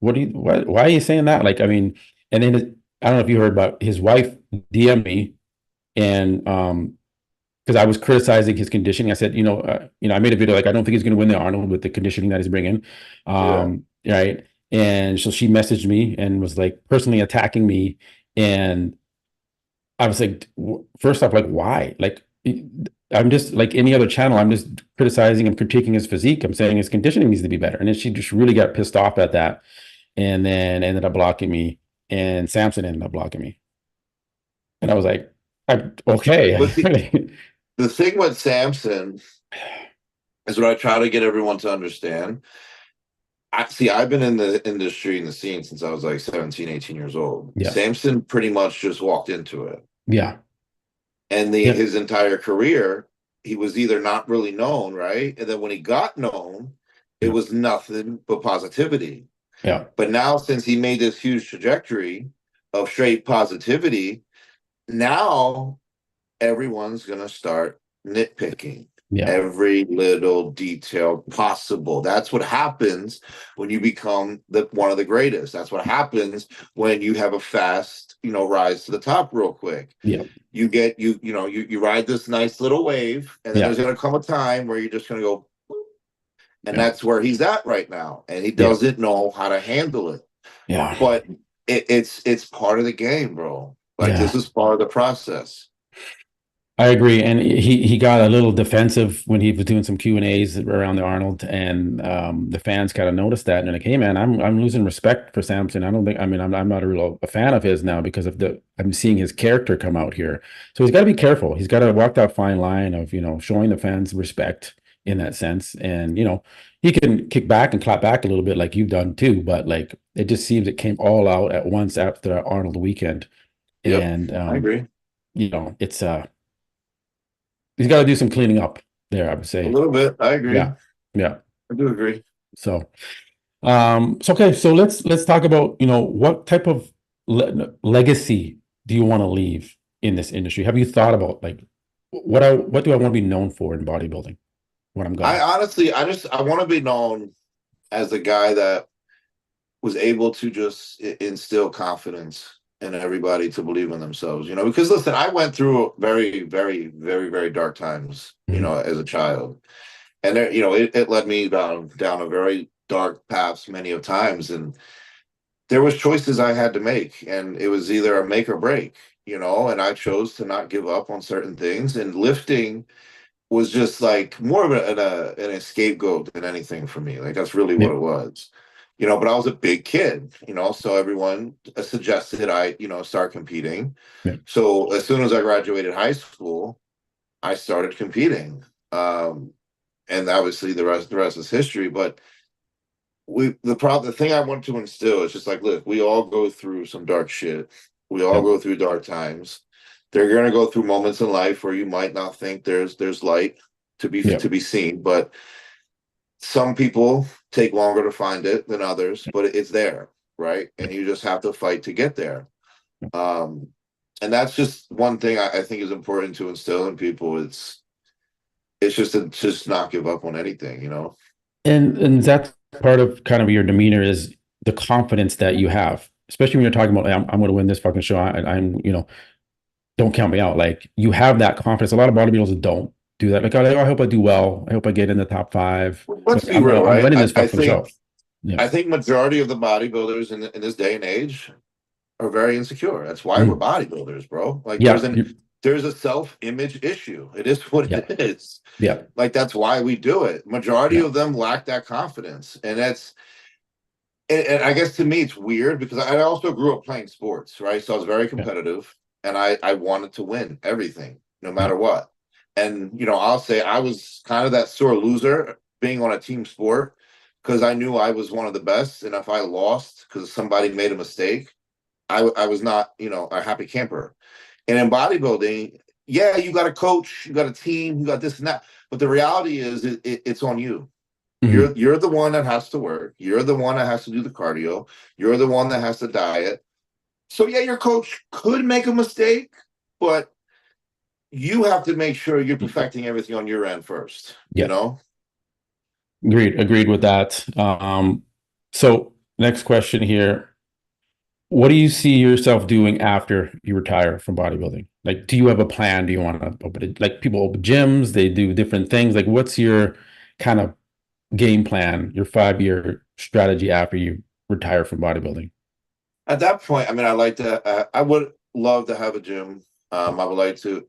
why are you saying that? Like, I mean, and then I don't know if you heard about his wife DM me and, because I was criticizing his conditioning. I said, I made a video like I don't think he's going to win the Arnold with the conditioning that he's bringing, Yeah. right? And so she messaged me and was like personally attacking me, and I was like, first off, like, why? Like, I'm just like any other channel. I'm just criticizing and critiquing his physique. I'm saying his conditioning needs to be better. And then she just really got pissed off at that, and then ended up blocking me. And Samson ended up blocking me. And I was like, But okay. the thing with Samson is what I try to get everyone to understand. I've been in the industry and the scene since I was like 17, 18 years old. Yeah. Samson pretty much just walked into it. Yeah. And Yeah. his entire career, he was either not really known, right? And then when he got known, it Yeah. was nothing but positivity. Yeah. But now, since he made this huge trajectory of straight positivity, now everyone's going to start nitpicking Yeah. every little detail possible. That's what happens when you become one of the greatest. That's what happens when you have a fast, rise to the top real quick. Yeah. You get you ride this nice little wave, and then Yeah. there's going to come a time where you're just going to go, and Yeah. that's where he's at right now, and he Yeah. doesn't know how to handle it. Yeah. But it's part of the game, bro. Like, Yeah. this is part of the process. I agree, and he got a little defensive when he was doing some Q&As around the Arnold, and the fans kind of noticed that, and they're like, "Hey, man, I'm losing respect for Samson. I don't think. I mean, I'm not a fan of his now because of I'm seeing his character come out here. So he's got to be careful. He's got to walk that fine line of showing the fans respect in that sense, and he can kick back and clap back a little bit like you've done too, but like it just seems it came all out at once after the Arnold weekend, Yep, and I agree. it's he's got to do some cleaning up there, I would A say. little bit. I agree. Yeah. Yeah. I do agree. So, okay. So let's talk about, what type of legacy do you want to leave in this industry? Have you thought about like what do I want to be known for in bodybuilding when I'm I gone? honestly, I want to be known as the guy that was able to just instill confidence in everybody to believe in themselves. Because listen, I went through very, very, very, very dark times, Mhm. as a child, and there, it led me down a very dark paths many of times, and there was choices I had to make, and it was either a make or break. And I chose to not give up on certain things, and lifting was just like more of an scapegoat than anything for me. Like, that's really Yeah. what it was. But I was a big kid, so everyone suggested I, start competing. Yeah. So as soon as I graduated high school, I started competing. And obviously the rest is history. But the thing I want to instill is just like, look, we all go through some dark shit. We all Yeah. go through dark times. They're gonna go through moments in life where you might not think there's light to be Yeah. to be seen, but some people take longer to find it than others, but it's there, right? Yeah. And you just have to fight to get there. Um, and that's just one thing I think is important to instill in people. It's just to just not give up on anything. And that's part of kind of your demeanor is the confidence that you have, especially when you're talking about, "Hey, I'm going to win this fucking show. I'm, don't count me out." Like you have that confidence. A lot of bodybuilders don't do that. Like, oh, I hope I do well. I hope I get in the top five. Let's Like, be real, I'm right? winning I, this I fucking think show. Yeah. I think majority of the bodybuilders in this day and age are very insecure. That's why we're Mm. bodybuilders, bro. Like, Yeah. there's a self-image issue. It is what Yeah. it is. Yeah. Like, that's why we do it. Majority Yeah. of them lack that confidence, and and I guess to me it's weird because I also grew up playing sports, right? So I was very Yeah. competitive, and I wanted to win everything, no Yeah. matter what. And I'll say I was kind of that sore loser being on a team sport because I knew I was one of the best, and if I lost because somebody made a mistake, I was not a happy camper. And in bodybuilding, yeah, you got a coach, you got a team, you got this and that, but the reality is it's on you. Mhm. You're the one that has to work. You're the one that has to do the cardio. You're the one that has to diet. So yeah, your coach could make a mistake, but you have to make sure you're perfecting everything on your end first, you Yeah. know? Agreed with that. So next question here. What do you see yourself doing after you retire from bodybuilding? Like, do you have a plan? Do you want to open it? Like people open gyms, they do different things. Like, what's your kind of game plan, your 5-year strategy after you retire from bodybuilding? At that point, I mean, I would love to have a gym. I would like to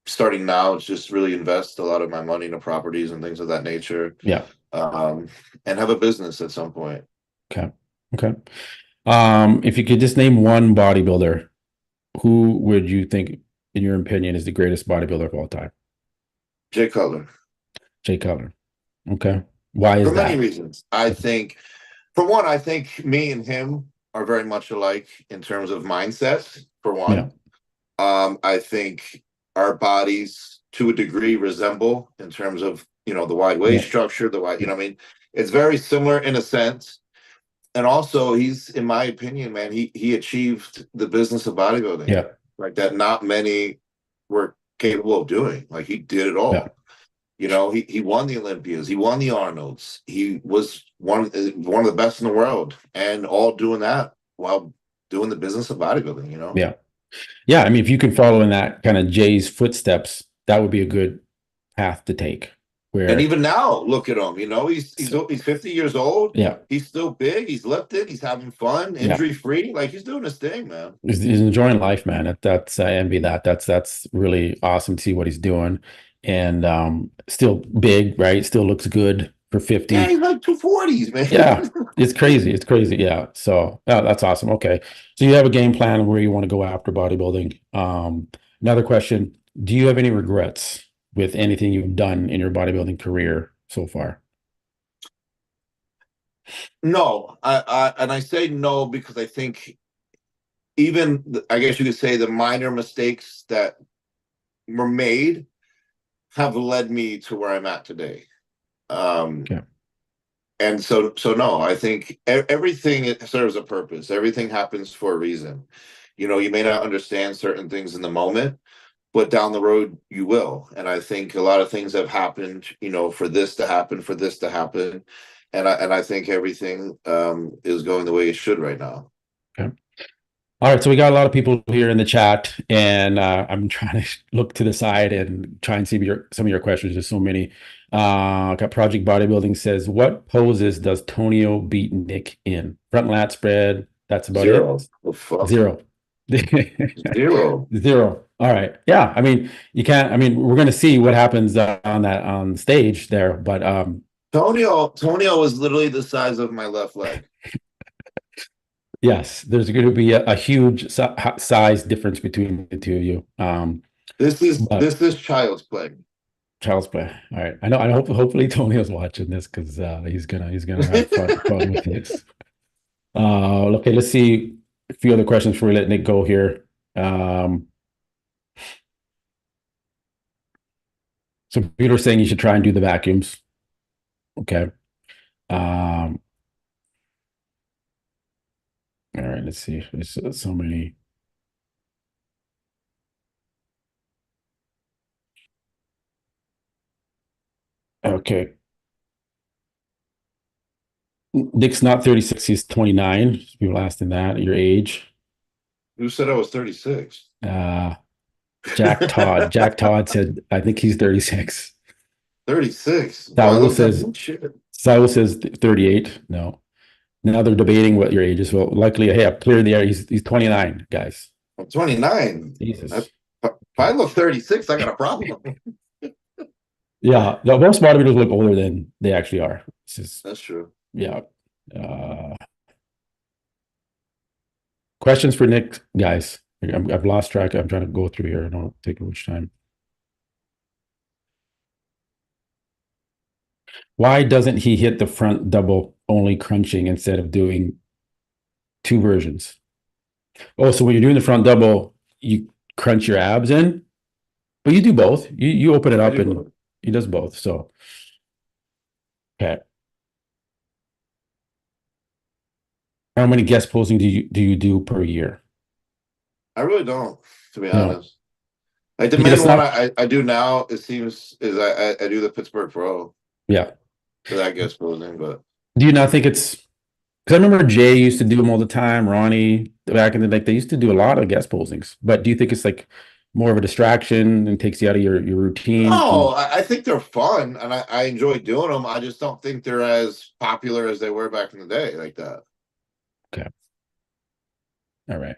starting now is just really invest a lot of my money into properties and things of that nature. Yeah. And have a business at some point. Okay. Okay. If you could just name one bodybuilder, who would you think, in your opinion, is the greatest bodybuilder of all time? Jay Cutler. Jay Cutler. Okay. Why For is many that? reasons. I think, for one, I think me and him are very much alike in terms of mindset, for Yeah. one. I think our bodies, to a degree, resemble in terms of, the wide waist Yeah. structure, I mean, it's very similar in a sense. And also, he's, in my opinion, man, he achieved the business of bodybuilding Yeah. like that not many were capable of doing. Like, he did it Yeah. all. He won the Olympias, he won the Arnolds, he was one of the best in the world, and all doing that while doing the business of bodybuilding. Yeah. Yeah. I mean, if you can follow in that kind of Jay's footsteps, that would be a good path to take. And Where, even now, look at him. so, He's 50 years old. yeah. He's still big. He's lifted. He's having fun, Yeah. injury free. Like, he's doing his thing, man. He's enjoying life, man. That's I envy that. That's really awesome to see what he's doing. And still big, right? Still looks good for Yeah, 50. he's like 240s, Yeah, man. it's crazy. It's crazy. Yeah. So that's awesome. Okay. So you have a game plan where you want to go after bodybuilding. Another question. Do you have any regrets with anything you've done in your bodybuilding career so far? No, I say no because I think I guess you could say the minor mistakes that were made have led me to where I'm at today. Okay. And so no, I think everything serves a purpose. Everything happens for a reason. You may not understand certain things in the moment, but down the road you will. And I think a lot of things have happened, for this to happen, for this to happen. And I think everything is going the way it should right now. Okay. All right, so we got a lot of people here in the chat, and I'm trying to look to the side and try and see some of your questions. There's so many. Got Project Bodybuilding says, what poses does Tonio beat Nick in? Front lat spread. That's about Zero. it. Oh, fuck. Zero. Zero. Zero. All right. Yeah. I mean, you can't. I mean, we're going to see what happens on stage there, but Tonio was literally the size of my left leg. yes, there's going to be a huge size difference between the two of you. This is But this is child's play. child's play. All right. I know. I hope. Hopefully, Tonio's watching this because he's gonna have fun with this. Okay. Let's see a few other questions before we let Nick go here. So Peter's saying you should try and do the vacuums. Okay. All right. Let's see. There's so many. Okay. Nick's not 36, he's 29. People asking that, your age. Who said I was 36? Jack Todd. Jack Todd said, I think he's 36. 36. Well, I Saul looked at says, shit. 38. No. Now they're debating what your age is. Well, luckily, hey, I've cleared the air. He's 29, guys. I'm 29. Jesus. If I look 36, I got a problem. Yeah. No, most bodybuilders look older than they actually are. That's true. Yeah. Questions for Nick, guys. I've lost track. I'm trying to go through here. I don't take much time. Why doesn't he hit the front double only crunching instead of doing two versions? Oh, so when you're doing the front double, you crunch your abs in, but you do both. You open it up and he does both. So, okay. How many guest posing do you do per year? I really don't, to be No. honest. Like the main one I do now, it seems, is I do the Pittsburgh Pro. Yeah. So that gets posing, but do you not think it's because I remember Jay used to do them all the time, Ronnie back in the like they used to do a lot of guest posings, but do you think it's like more of a distraction and takes you out of your routine? no, I think they're fun and I enjoy doing them. I just don't think they're as popular as they were back in the day, like that. Okay. All right.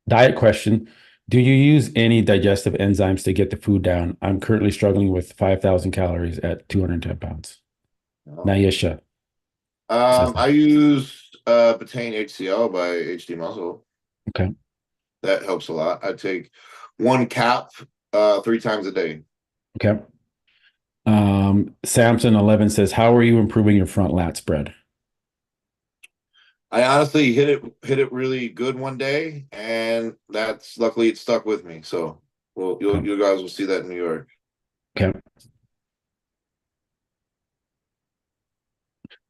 Diet question. Do you use any digestive enzymes to get the food down? I'm currently struggling with 5,000 calories at 210 pounds. No. Naisha says I that. use Betaine HCl by HD Muscle. Okay. That helps a lot. I take one cap 3 times a day. Okay. Samson 11 says, how are you improving your front lat spread? I honestly hit it really good one day, and that's luckily it stuck with me. So, well, Okay. you guys will see that in New York. Okay.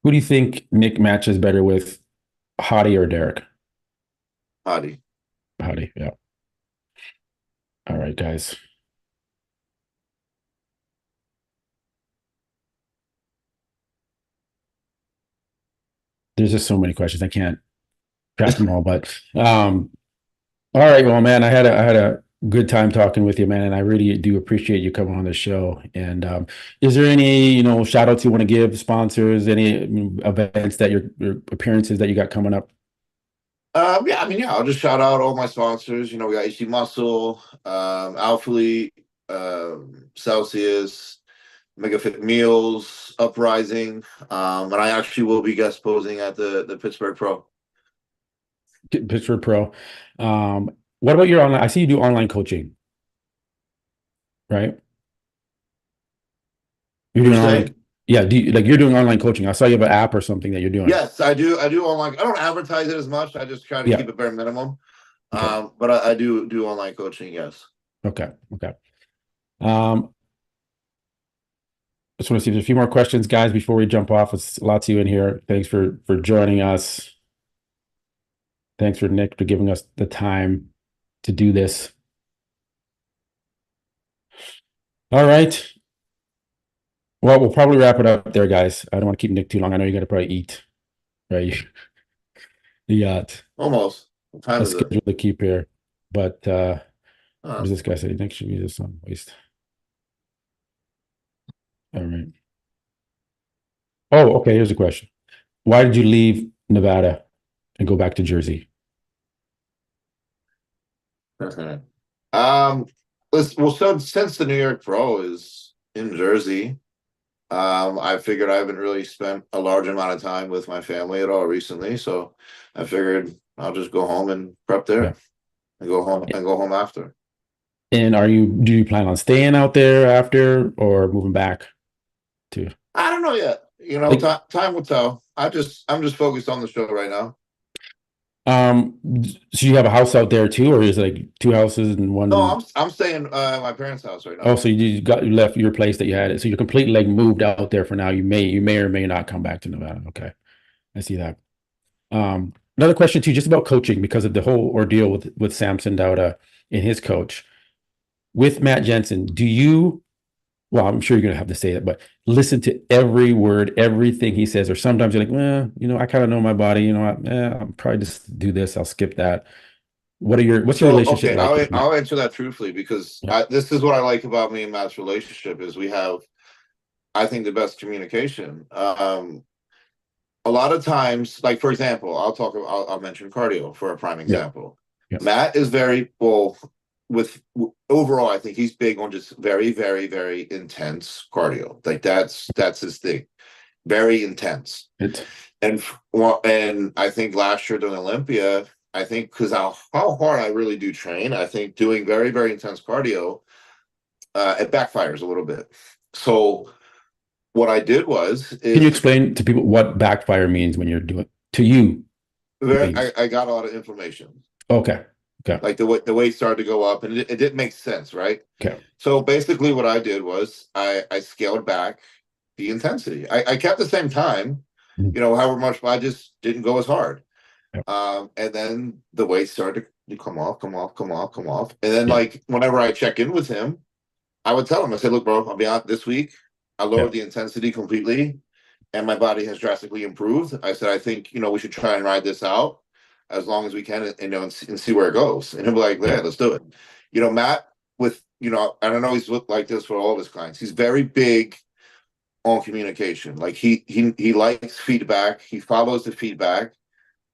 Who do you think Nick matches better with, Hadi or Derek? Hadi. Hadi, yeah. All right, guys. There's just so many questions. I can't track them all, but all right, well, man, I had a good time talking with you, man, and I really do appreciate you coming on the show. And is there any, shout outs you want to give, sponsors, any events that your appearances that you got coming up? Yeah, I mean, yeah, I'll just shout out all my sponsors. We got HD Muscle, Alphalete, Celsius, MegaFit Meals, Uprising, and I actually will be guest posing at the Pittsburgh Pro. Pittsburgh Pro. What about your online? I see you do online coaching, right? You're Would doing you say? online. Yeah, you're doing online coaching? I saw you have an app or something that you're doing. Yes, I do. I do online. I don't advertise it as much. I just try to Yeah. keep it bare minimum. Okay. But I do online coaching. Yes. Okay. Okay. Um, just want to see if there's a few more questions, guys, before we jump off. It's lots of you in here. Thanks for joining us. Thanks for Nick for giving us the time to do this. All right. Well, we'll probably wrap it up there, guys. I don't want to keep Nick too long. I know you got to probably eat, right? You got Almost. What time a is it? schedule to keep here. But what Uh, does this guy say? Nick should use this on waste. All right. Oh, okay. Here's a question. Why did you leave Nevada and go back to Jersey? um. So since the New York Pro is in Jersey, I figured I haven't really spent a large amount of time with my family at all recently, so I figured I'll just go home and prep Yeah. there and go home after. And do you plan on staying out there after or moving back to I don't know yet. like Time will tell. I'm just focused on the show right now. so you have a house out there too, or is it like two houses and No, one? I'm staying at my parents' house right Oh, now. so you left your place that you had it. So you're completely like moved out there for now. You may or may not come back to Nevada. Okay. I see that. Another question too, just about coaching because of the whole ordeal with Samson Dauda and his coach. With Matt Jensen, well, I'm sure you're gonna have to say it, but listen to every word, everything he says, or sometimes you're like, well, I kind of know my body, I'll probably just do this, I'll skip that. What's your So relationship okay, like with Matt? I'll answer that truthfully because Yeah, this is what I like about me and Matt's relationship is we have, I think, the best communication. A lot of times, like for example, I'll mention cardio for a prime yeah, example. yeah, Matt is very well with overall. I think he's big on just very, very, very intense cardio. Like that's his thing. Very intense. it, And I think last year during Olympia, I think because how hard I really do train, I think doing very, very intense cardio, it backfires a little bit. So what I did was can you is explain to people what backfire means when you're doing to you it means? I got a lot of inflammation. Okay, okay, Like the weight started to go up, and it didn't make sense, right? okay. So basically, what I did was I scaled back the intensity. I kept the same time, Mhm. however much, but I just didn't go as hard. Yeah, And then the weight started to come off, come off, come off, come off. And then yeah, like whenever I check in with him, I would tell him, I said, look, bro, I'll be honest, this week I yeah, lowered the intensity completely and my body has drastically improved. I said, I think, we should try and ride this out as long as we can and see where it goes. And he'll be like, yeah, yeah, let's do it. Matt I don't know, he's looked like this for all of his clients. He's very big on communication. Like he likes feedback. He follows the feedback,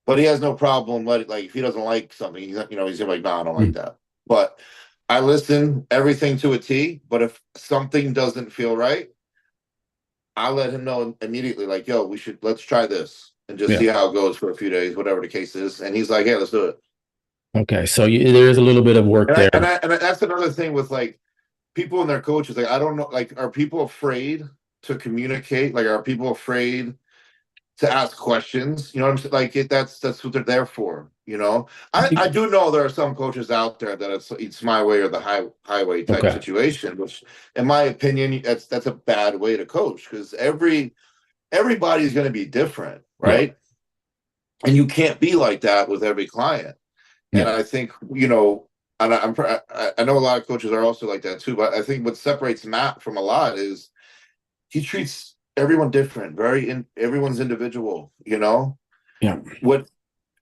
but he has no problem. Like if he doesn't like something, he's gonna be like, no, I don't like mm, that. But I listen everything to a T. But if something doesn't feel right, I let him know immediately, like, yo, let's try this and just Yeah. see how it goes for a few days, whatever the case is. And he's like, yeah, let's do it. Okay. So there is a little bit of work there. And that's another thing with like people and their coaches. Like, I don't know, like, are people afraid to communicate? Like, are people afraid to ask questions? You know what I'm saying? Like, that's what they're there for. You know, I do know there are some coaches out there that it's my way or the highway type Okay. situation, which, in my opinion, that's a bad way to coach, because everybody's going to be different, Yeah. right? And you can't be like that with every client. And Yeah. I think, you know, and I know a lot of coaches are also like that too. But I think what separates Matt from a lot is he treats everyone different. Everyone's individual. You know, Yeah. what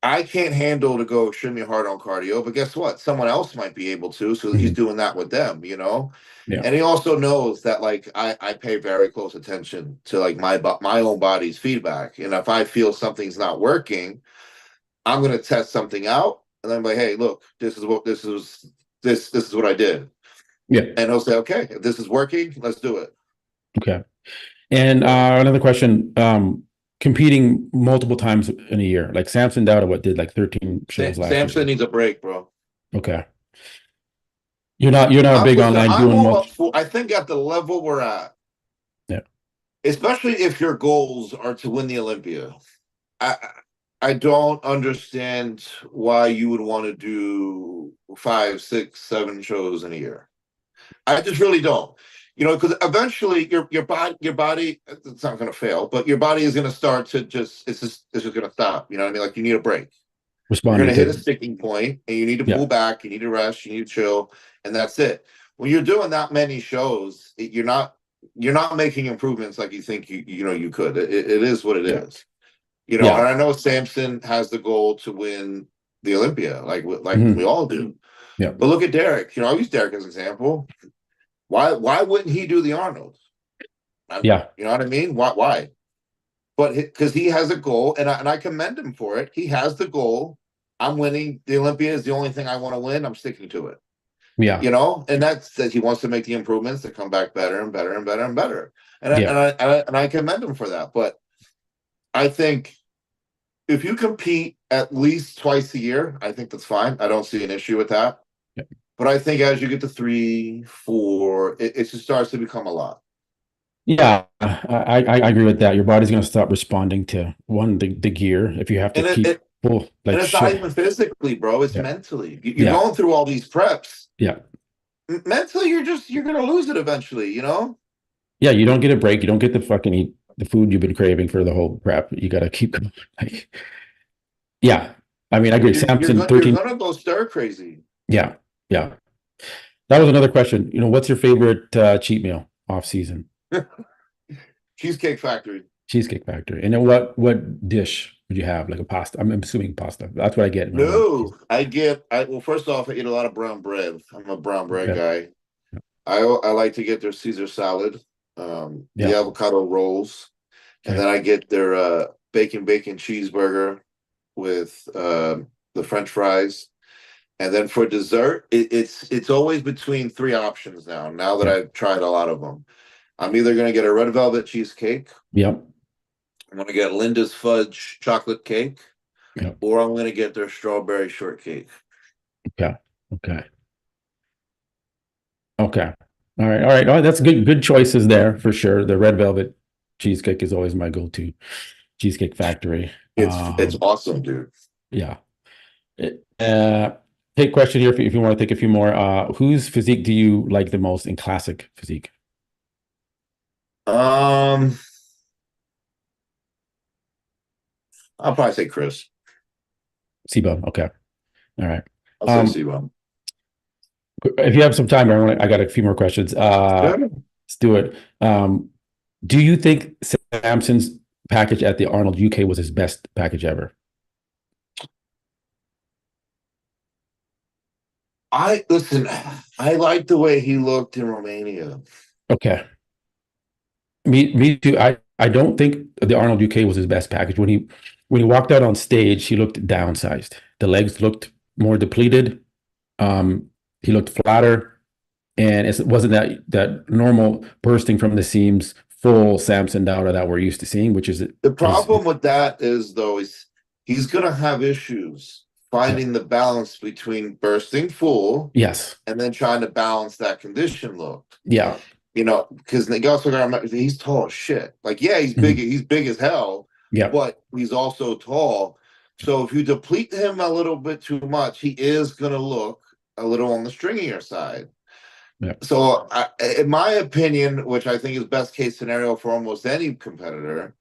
I can't handle to go extremely hard on cardio, but guess what? Someone else might be able to. So he's Mhm. doing that with them. You know. Yeah. And he also knows that, like, I pay very close attention to like my own body's feedback, and if I feel something's not working, I'm going to test something out, and I'm like, hey, look, this is what I did, Yeah. and he'll say, okay, if this is working, let's do it. Okay. And another question, competing multiple times in a year, like Samson Dauda, what did like 13 shows last year? Samson needs a break, bro. Okay. You're not big Listen, online I'm doing all up much. for. I think at the level we're at, Yeah. especially if your goals are to win the Olympia, I I don't understand why you would want to do 5, 6, 7 shows in a year. I just really don't. You know, because eventually your body it's not going to fail, but your body is going to start to just it's just going to stop. You know what I mean? Like, you need a break. You're going Responding to hit a to, sticking point, and you need to yeah. pull back. You need to rest. You need to chill, and that's it. When you're doing that many shows, you're not making improvements like you think you know you could. It is what it Yeah. is. You know, Yeah. and I know Samson has the goal to win the Olympia, like we Mhm. all do. Yeah. But look at Derek. You know, I'll use Derek as an example. Why wouldn't he do the Arnold? Yeah. You know what I mean? Why? But because he has a goal, and I commend him for it. He has the goal. I'm winning the Olympia is the only thing I want to win. I'm sticking to it. Yeah. You know, and that's that he wants to make the improvements to come back better and better and better and better. And I Yeah. and I and I commend him for that. But I think if you compete at least twice a year, I think that's fine. I don't see an issue with that. Yeah. But I think as you get to 3, 4, it just starts to become a lot. Yeah, I agree with that. Your body's going to stop responding to the gear if you have to And keep full like it's not shit. even physically, bro. It's Yeah. mentally. You're Yeah. going through all these preps. Yeah. Mentally, you're gonna lose it eventually. You know. Yeah. You don't get a break. You don't get to fucking eat the food you've been craving for the whole prep. You got to keep going. Like, yeah. I mean, I agree. Samson You're 13. gonna go stir crazy. Yeah. Yeah. That was another question. What's your favorite cheat meal off season? Cheesecake Factory. Cheesecake Factory. And then what dish would you have? Like a pasta? I'm assuming pasta. That's what I get when I want. No, well, first off, I eat a lot of brown bread. I'm a brown bread Okay. guy. I like to get their Caesar salad, the Yeah. avocado rolls, and Okay. then I get their bacon cheeseburger with the French fries. And then for dessert, it's always between three options now. Now that Yeah. I've tried a lot of them, I'm either going to get a red velvet cheesecake, Yep. I'm going to get Linda's fudge chocolate cake, Yep. or I'm going to get their strawberry shortcake. Okay. Okay. Okay. All right. All right. Oh, that's good choices there for sure. The red velvet cheesecake is always my go-to. Cheesecake Factory. It's awesome, dude. Yeah. Take question here if you want to take a few more. Whose physique do you like the most in classic physique? I'll probably say Chris. Sebum. Okay. All right. I'll say C-Bum. If you have some time, I got a few more questions. Sure. Let's do it. Do you think Samson's package at the Arnold UK was his best package ever? Listen, I like the way he looked in Romania. Okay. Me too. I don't think the Arnold UK was his best package. When he walked out on stage, he looked downsized. The legs looked more depleted. He looked flatter, and it wasn't that normal bursting from the seams full Samson Dauda that we're used to seeing, which The is problem with that is though is he's gonna have issues yeah, finding the balance between bursting full yes, and then trying to balance that condition look. yeah, Because you also got to remember he's tall as shit. Like, yeah, mhm, he's big as hell, yeah, but he's also tall. So if you deplete him a little bit too much, he is gonna look a little on the stringier side. yeah. So, in my opinion, which I think is best case scenario for almost any competitor,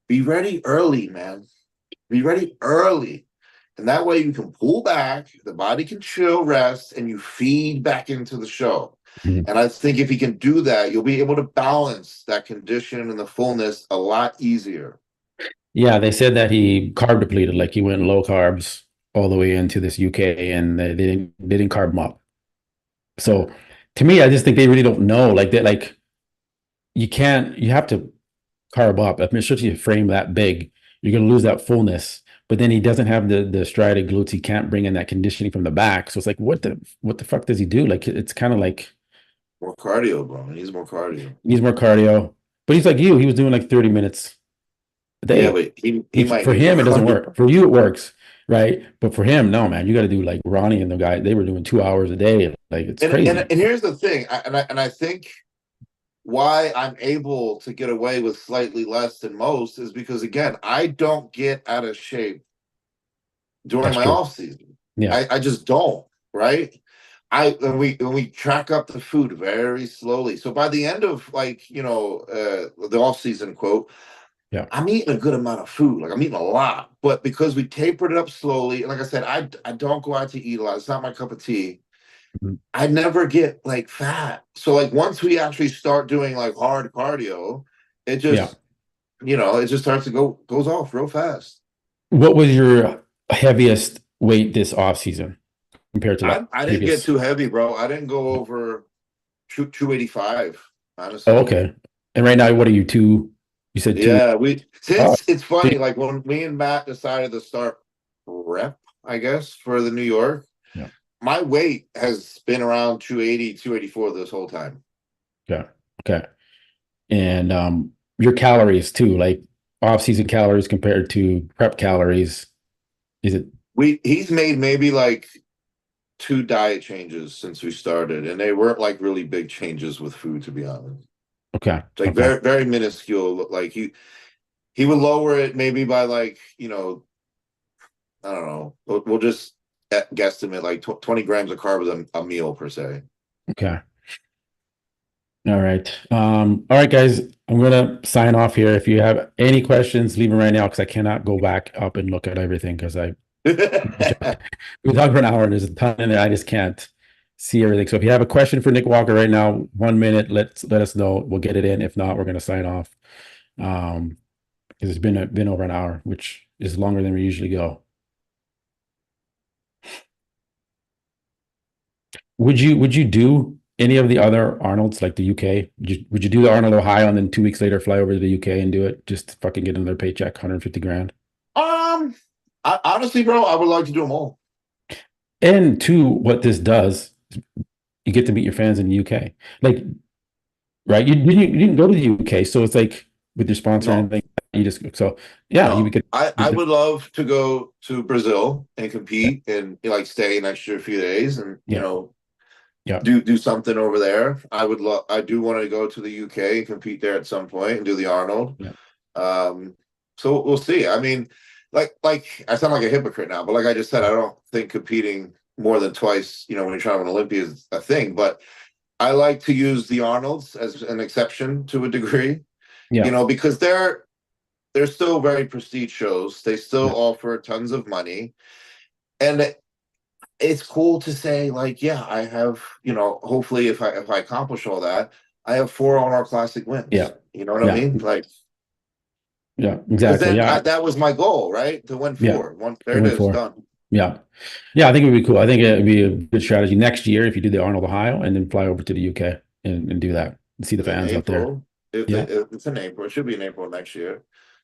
be ready early, man. Be ready early. And that way you can pull back, the body can chill, rest, and you feed back into the show. Mhm. And I think if you can do that, you'll be able to balance that condition and the fullness a lot easier. Yeah, they said that he carb depleted, like he went low carbs all the way into this UK, and they didn't carb him up. So to me, I just think they really don't know. Like that, like you have to carb up, especially if you frame that big, you're gonna lose that fullness. But then he doesn't have the striated glutes. He can't bring in that conditioning from the back. So it's like, what the fuck does he do? Like it's kind of like More cardio, bro. He needs more cardio. he needs more cardio. But he's like you, he was doing like 30 minutes a Yeah, day. but he might For need more him, it doesn't cardio. work. For you, it works, right? But for him, no, man, you got to do like Ronnie and the guy. They were doing 2 hours a day. Like it's crazy. And here's the thing, I think why I'm able to get away with slightly less than most is because again, I don't get out of shape during That's my true. off season. Yeah. I just don't, right? I when we track up the food very slowly. So by the end of the off season quote, Yeah. I'm eating a good amount of food. Like I'm eating a lot, but because we tapered it up slowly, and like I said, I don't go out to eat a lot. It's not my cup of tea. Mhm. I never get like fat. So like once we actually start doing like hard cardio, it Yeah. just it just starts to goes off real fast. What was your heaviest weight this off season compared to the I didn't get previous? too heavy, bro. I didn't go over 285, Oh, honestly. okay. And right now, what are you two? You said two. Yeah, we Oh, since it's so funny, like when me and Matt decided to start rep, I guess, for the New York, yeah. my weight has been around 280, 284 this whole time. Okay. Okay. And your calories too, like off season calories compared to prep calories. Is it He's made maybe like two diet changes since we started, and they weren't like really big changes with food, to be honest. okay? It's like Okay. very, very minuscule. Like he would lower it maybe by like, I don't know. We'll just guesstimate like 20 grams of carbs a meal per se. Okay. All right. All right, guys. I'm gonna sign off here. If you have any questions, leave them right now because I cannot go back up and look at everything because we talked for an hour and there's a ton in there. I just can't see everything. So if you have a question for Nick Walker right now, 1 minute, let us know. We'll get it in. If not, we're gonna sign off. Because it's been over an hour, which is longer than we usually go. Would you do any of the other Arnolds like the UK? Would you do the Arnold Ohio and then 2 weeks later fly over to the UK and do it just to fucking get another paycheck, 150 grand? um, honestly, bro, I would like to do them all. And two, what this does, you get to meet your fans in the UK. Like, right? You didn't go to the UK, so it's like with your sponsor and No, everything, you just so yeah, you would no. get I would love to go to Brazil and yeah, compete and like stay an extra few days and yeah, yeah, do something over there. I do want to go to the UK and compete there at some point and do the Arnold. yeah, Um, so we'll see. I mean, like I sound like a hypocrite now, but like I just said, I don't think competing more than twice, when you're trying to win Olympia is a thing. But I like to use the Arnolds as an exception to a degree, yeah, because they're still very prestige shows. They still yeah, offer tons of money. And it's cool to say, like, yeah, I have, hopefully if I accomplish all that, I have 4 Classic wins. yeah, You know what I yeah, mean? Like, yeah, because exactly. then Yeah, that was my goal, right? To win yeah. four. One, It there it went is, for. done. Yeah. Yeah, I think it would be cool. I think it would be a good strategy next year if you do the Arnold, Ohio, and then fly over to the UK and do that and see the In fans out there. April. Yeah. It's in April. It should be in April next year.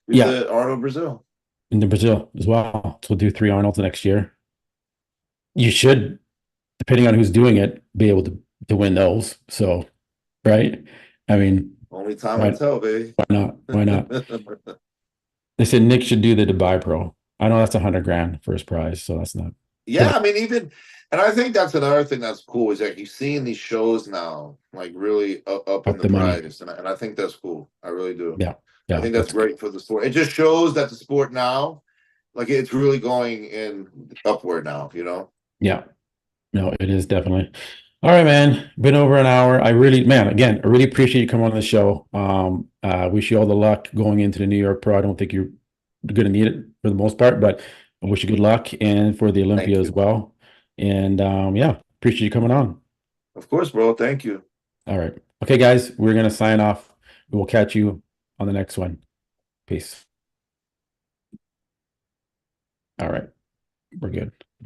Do Yeah. the Arnold Brazil. And then Brazil as well. So we'll do 3 Arnolds next year. You should, depending on who's doing it, be able to win those. So, right? I mean, Only time will tell, baby. why not? Why not? They said Nick should do the Dubai Pro. I know that's $100,000 first prize, so that's not. Yeah, I mean, even, and I think that's another thing that's cool is like you're seeing these shows now, like really up in Up the the money. price, and I think that's cool. I really do. Yeah, I yeah, think that's great for the sport. It just shows that the sport now, like it's really going in upward now. yeah. No, it is definitely. All right, man. Been over an hour. I really, man, again, I really appreciate you coming on the show. Wish you all the luck going into the New York Pro. I don't think you're going to need it for the most part, but I wish you good luck and for the Olympia Thank as you. well. And yeah, appreciate you coming on. Of course, bro. Thank you. All right. Okay, guys, we're going to sign off. We will catch you on the next one. Peace. All right. We're good.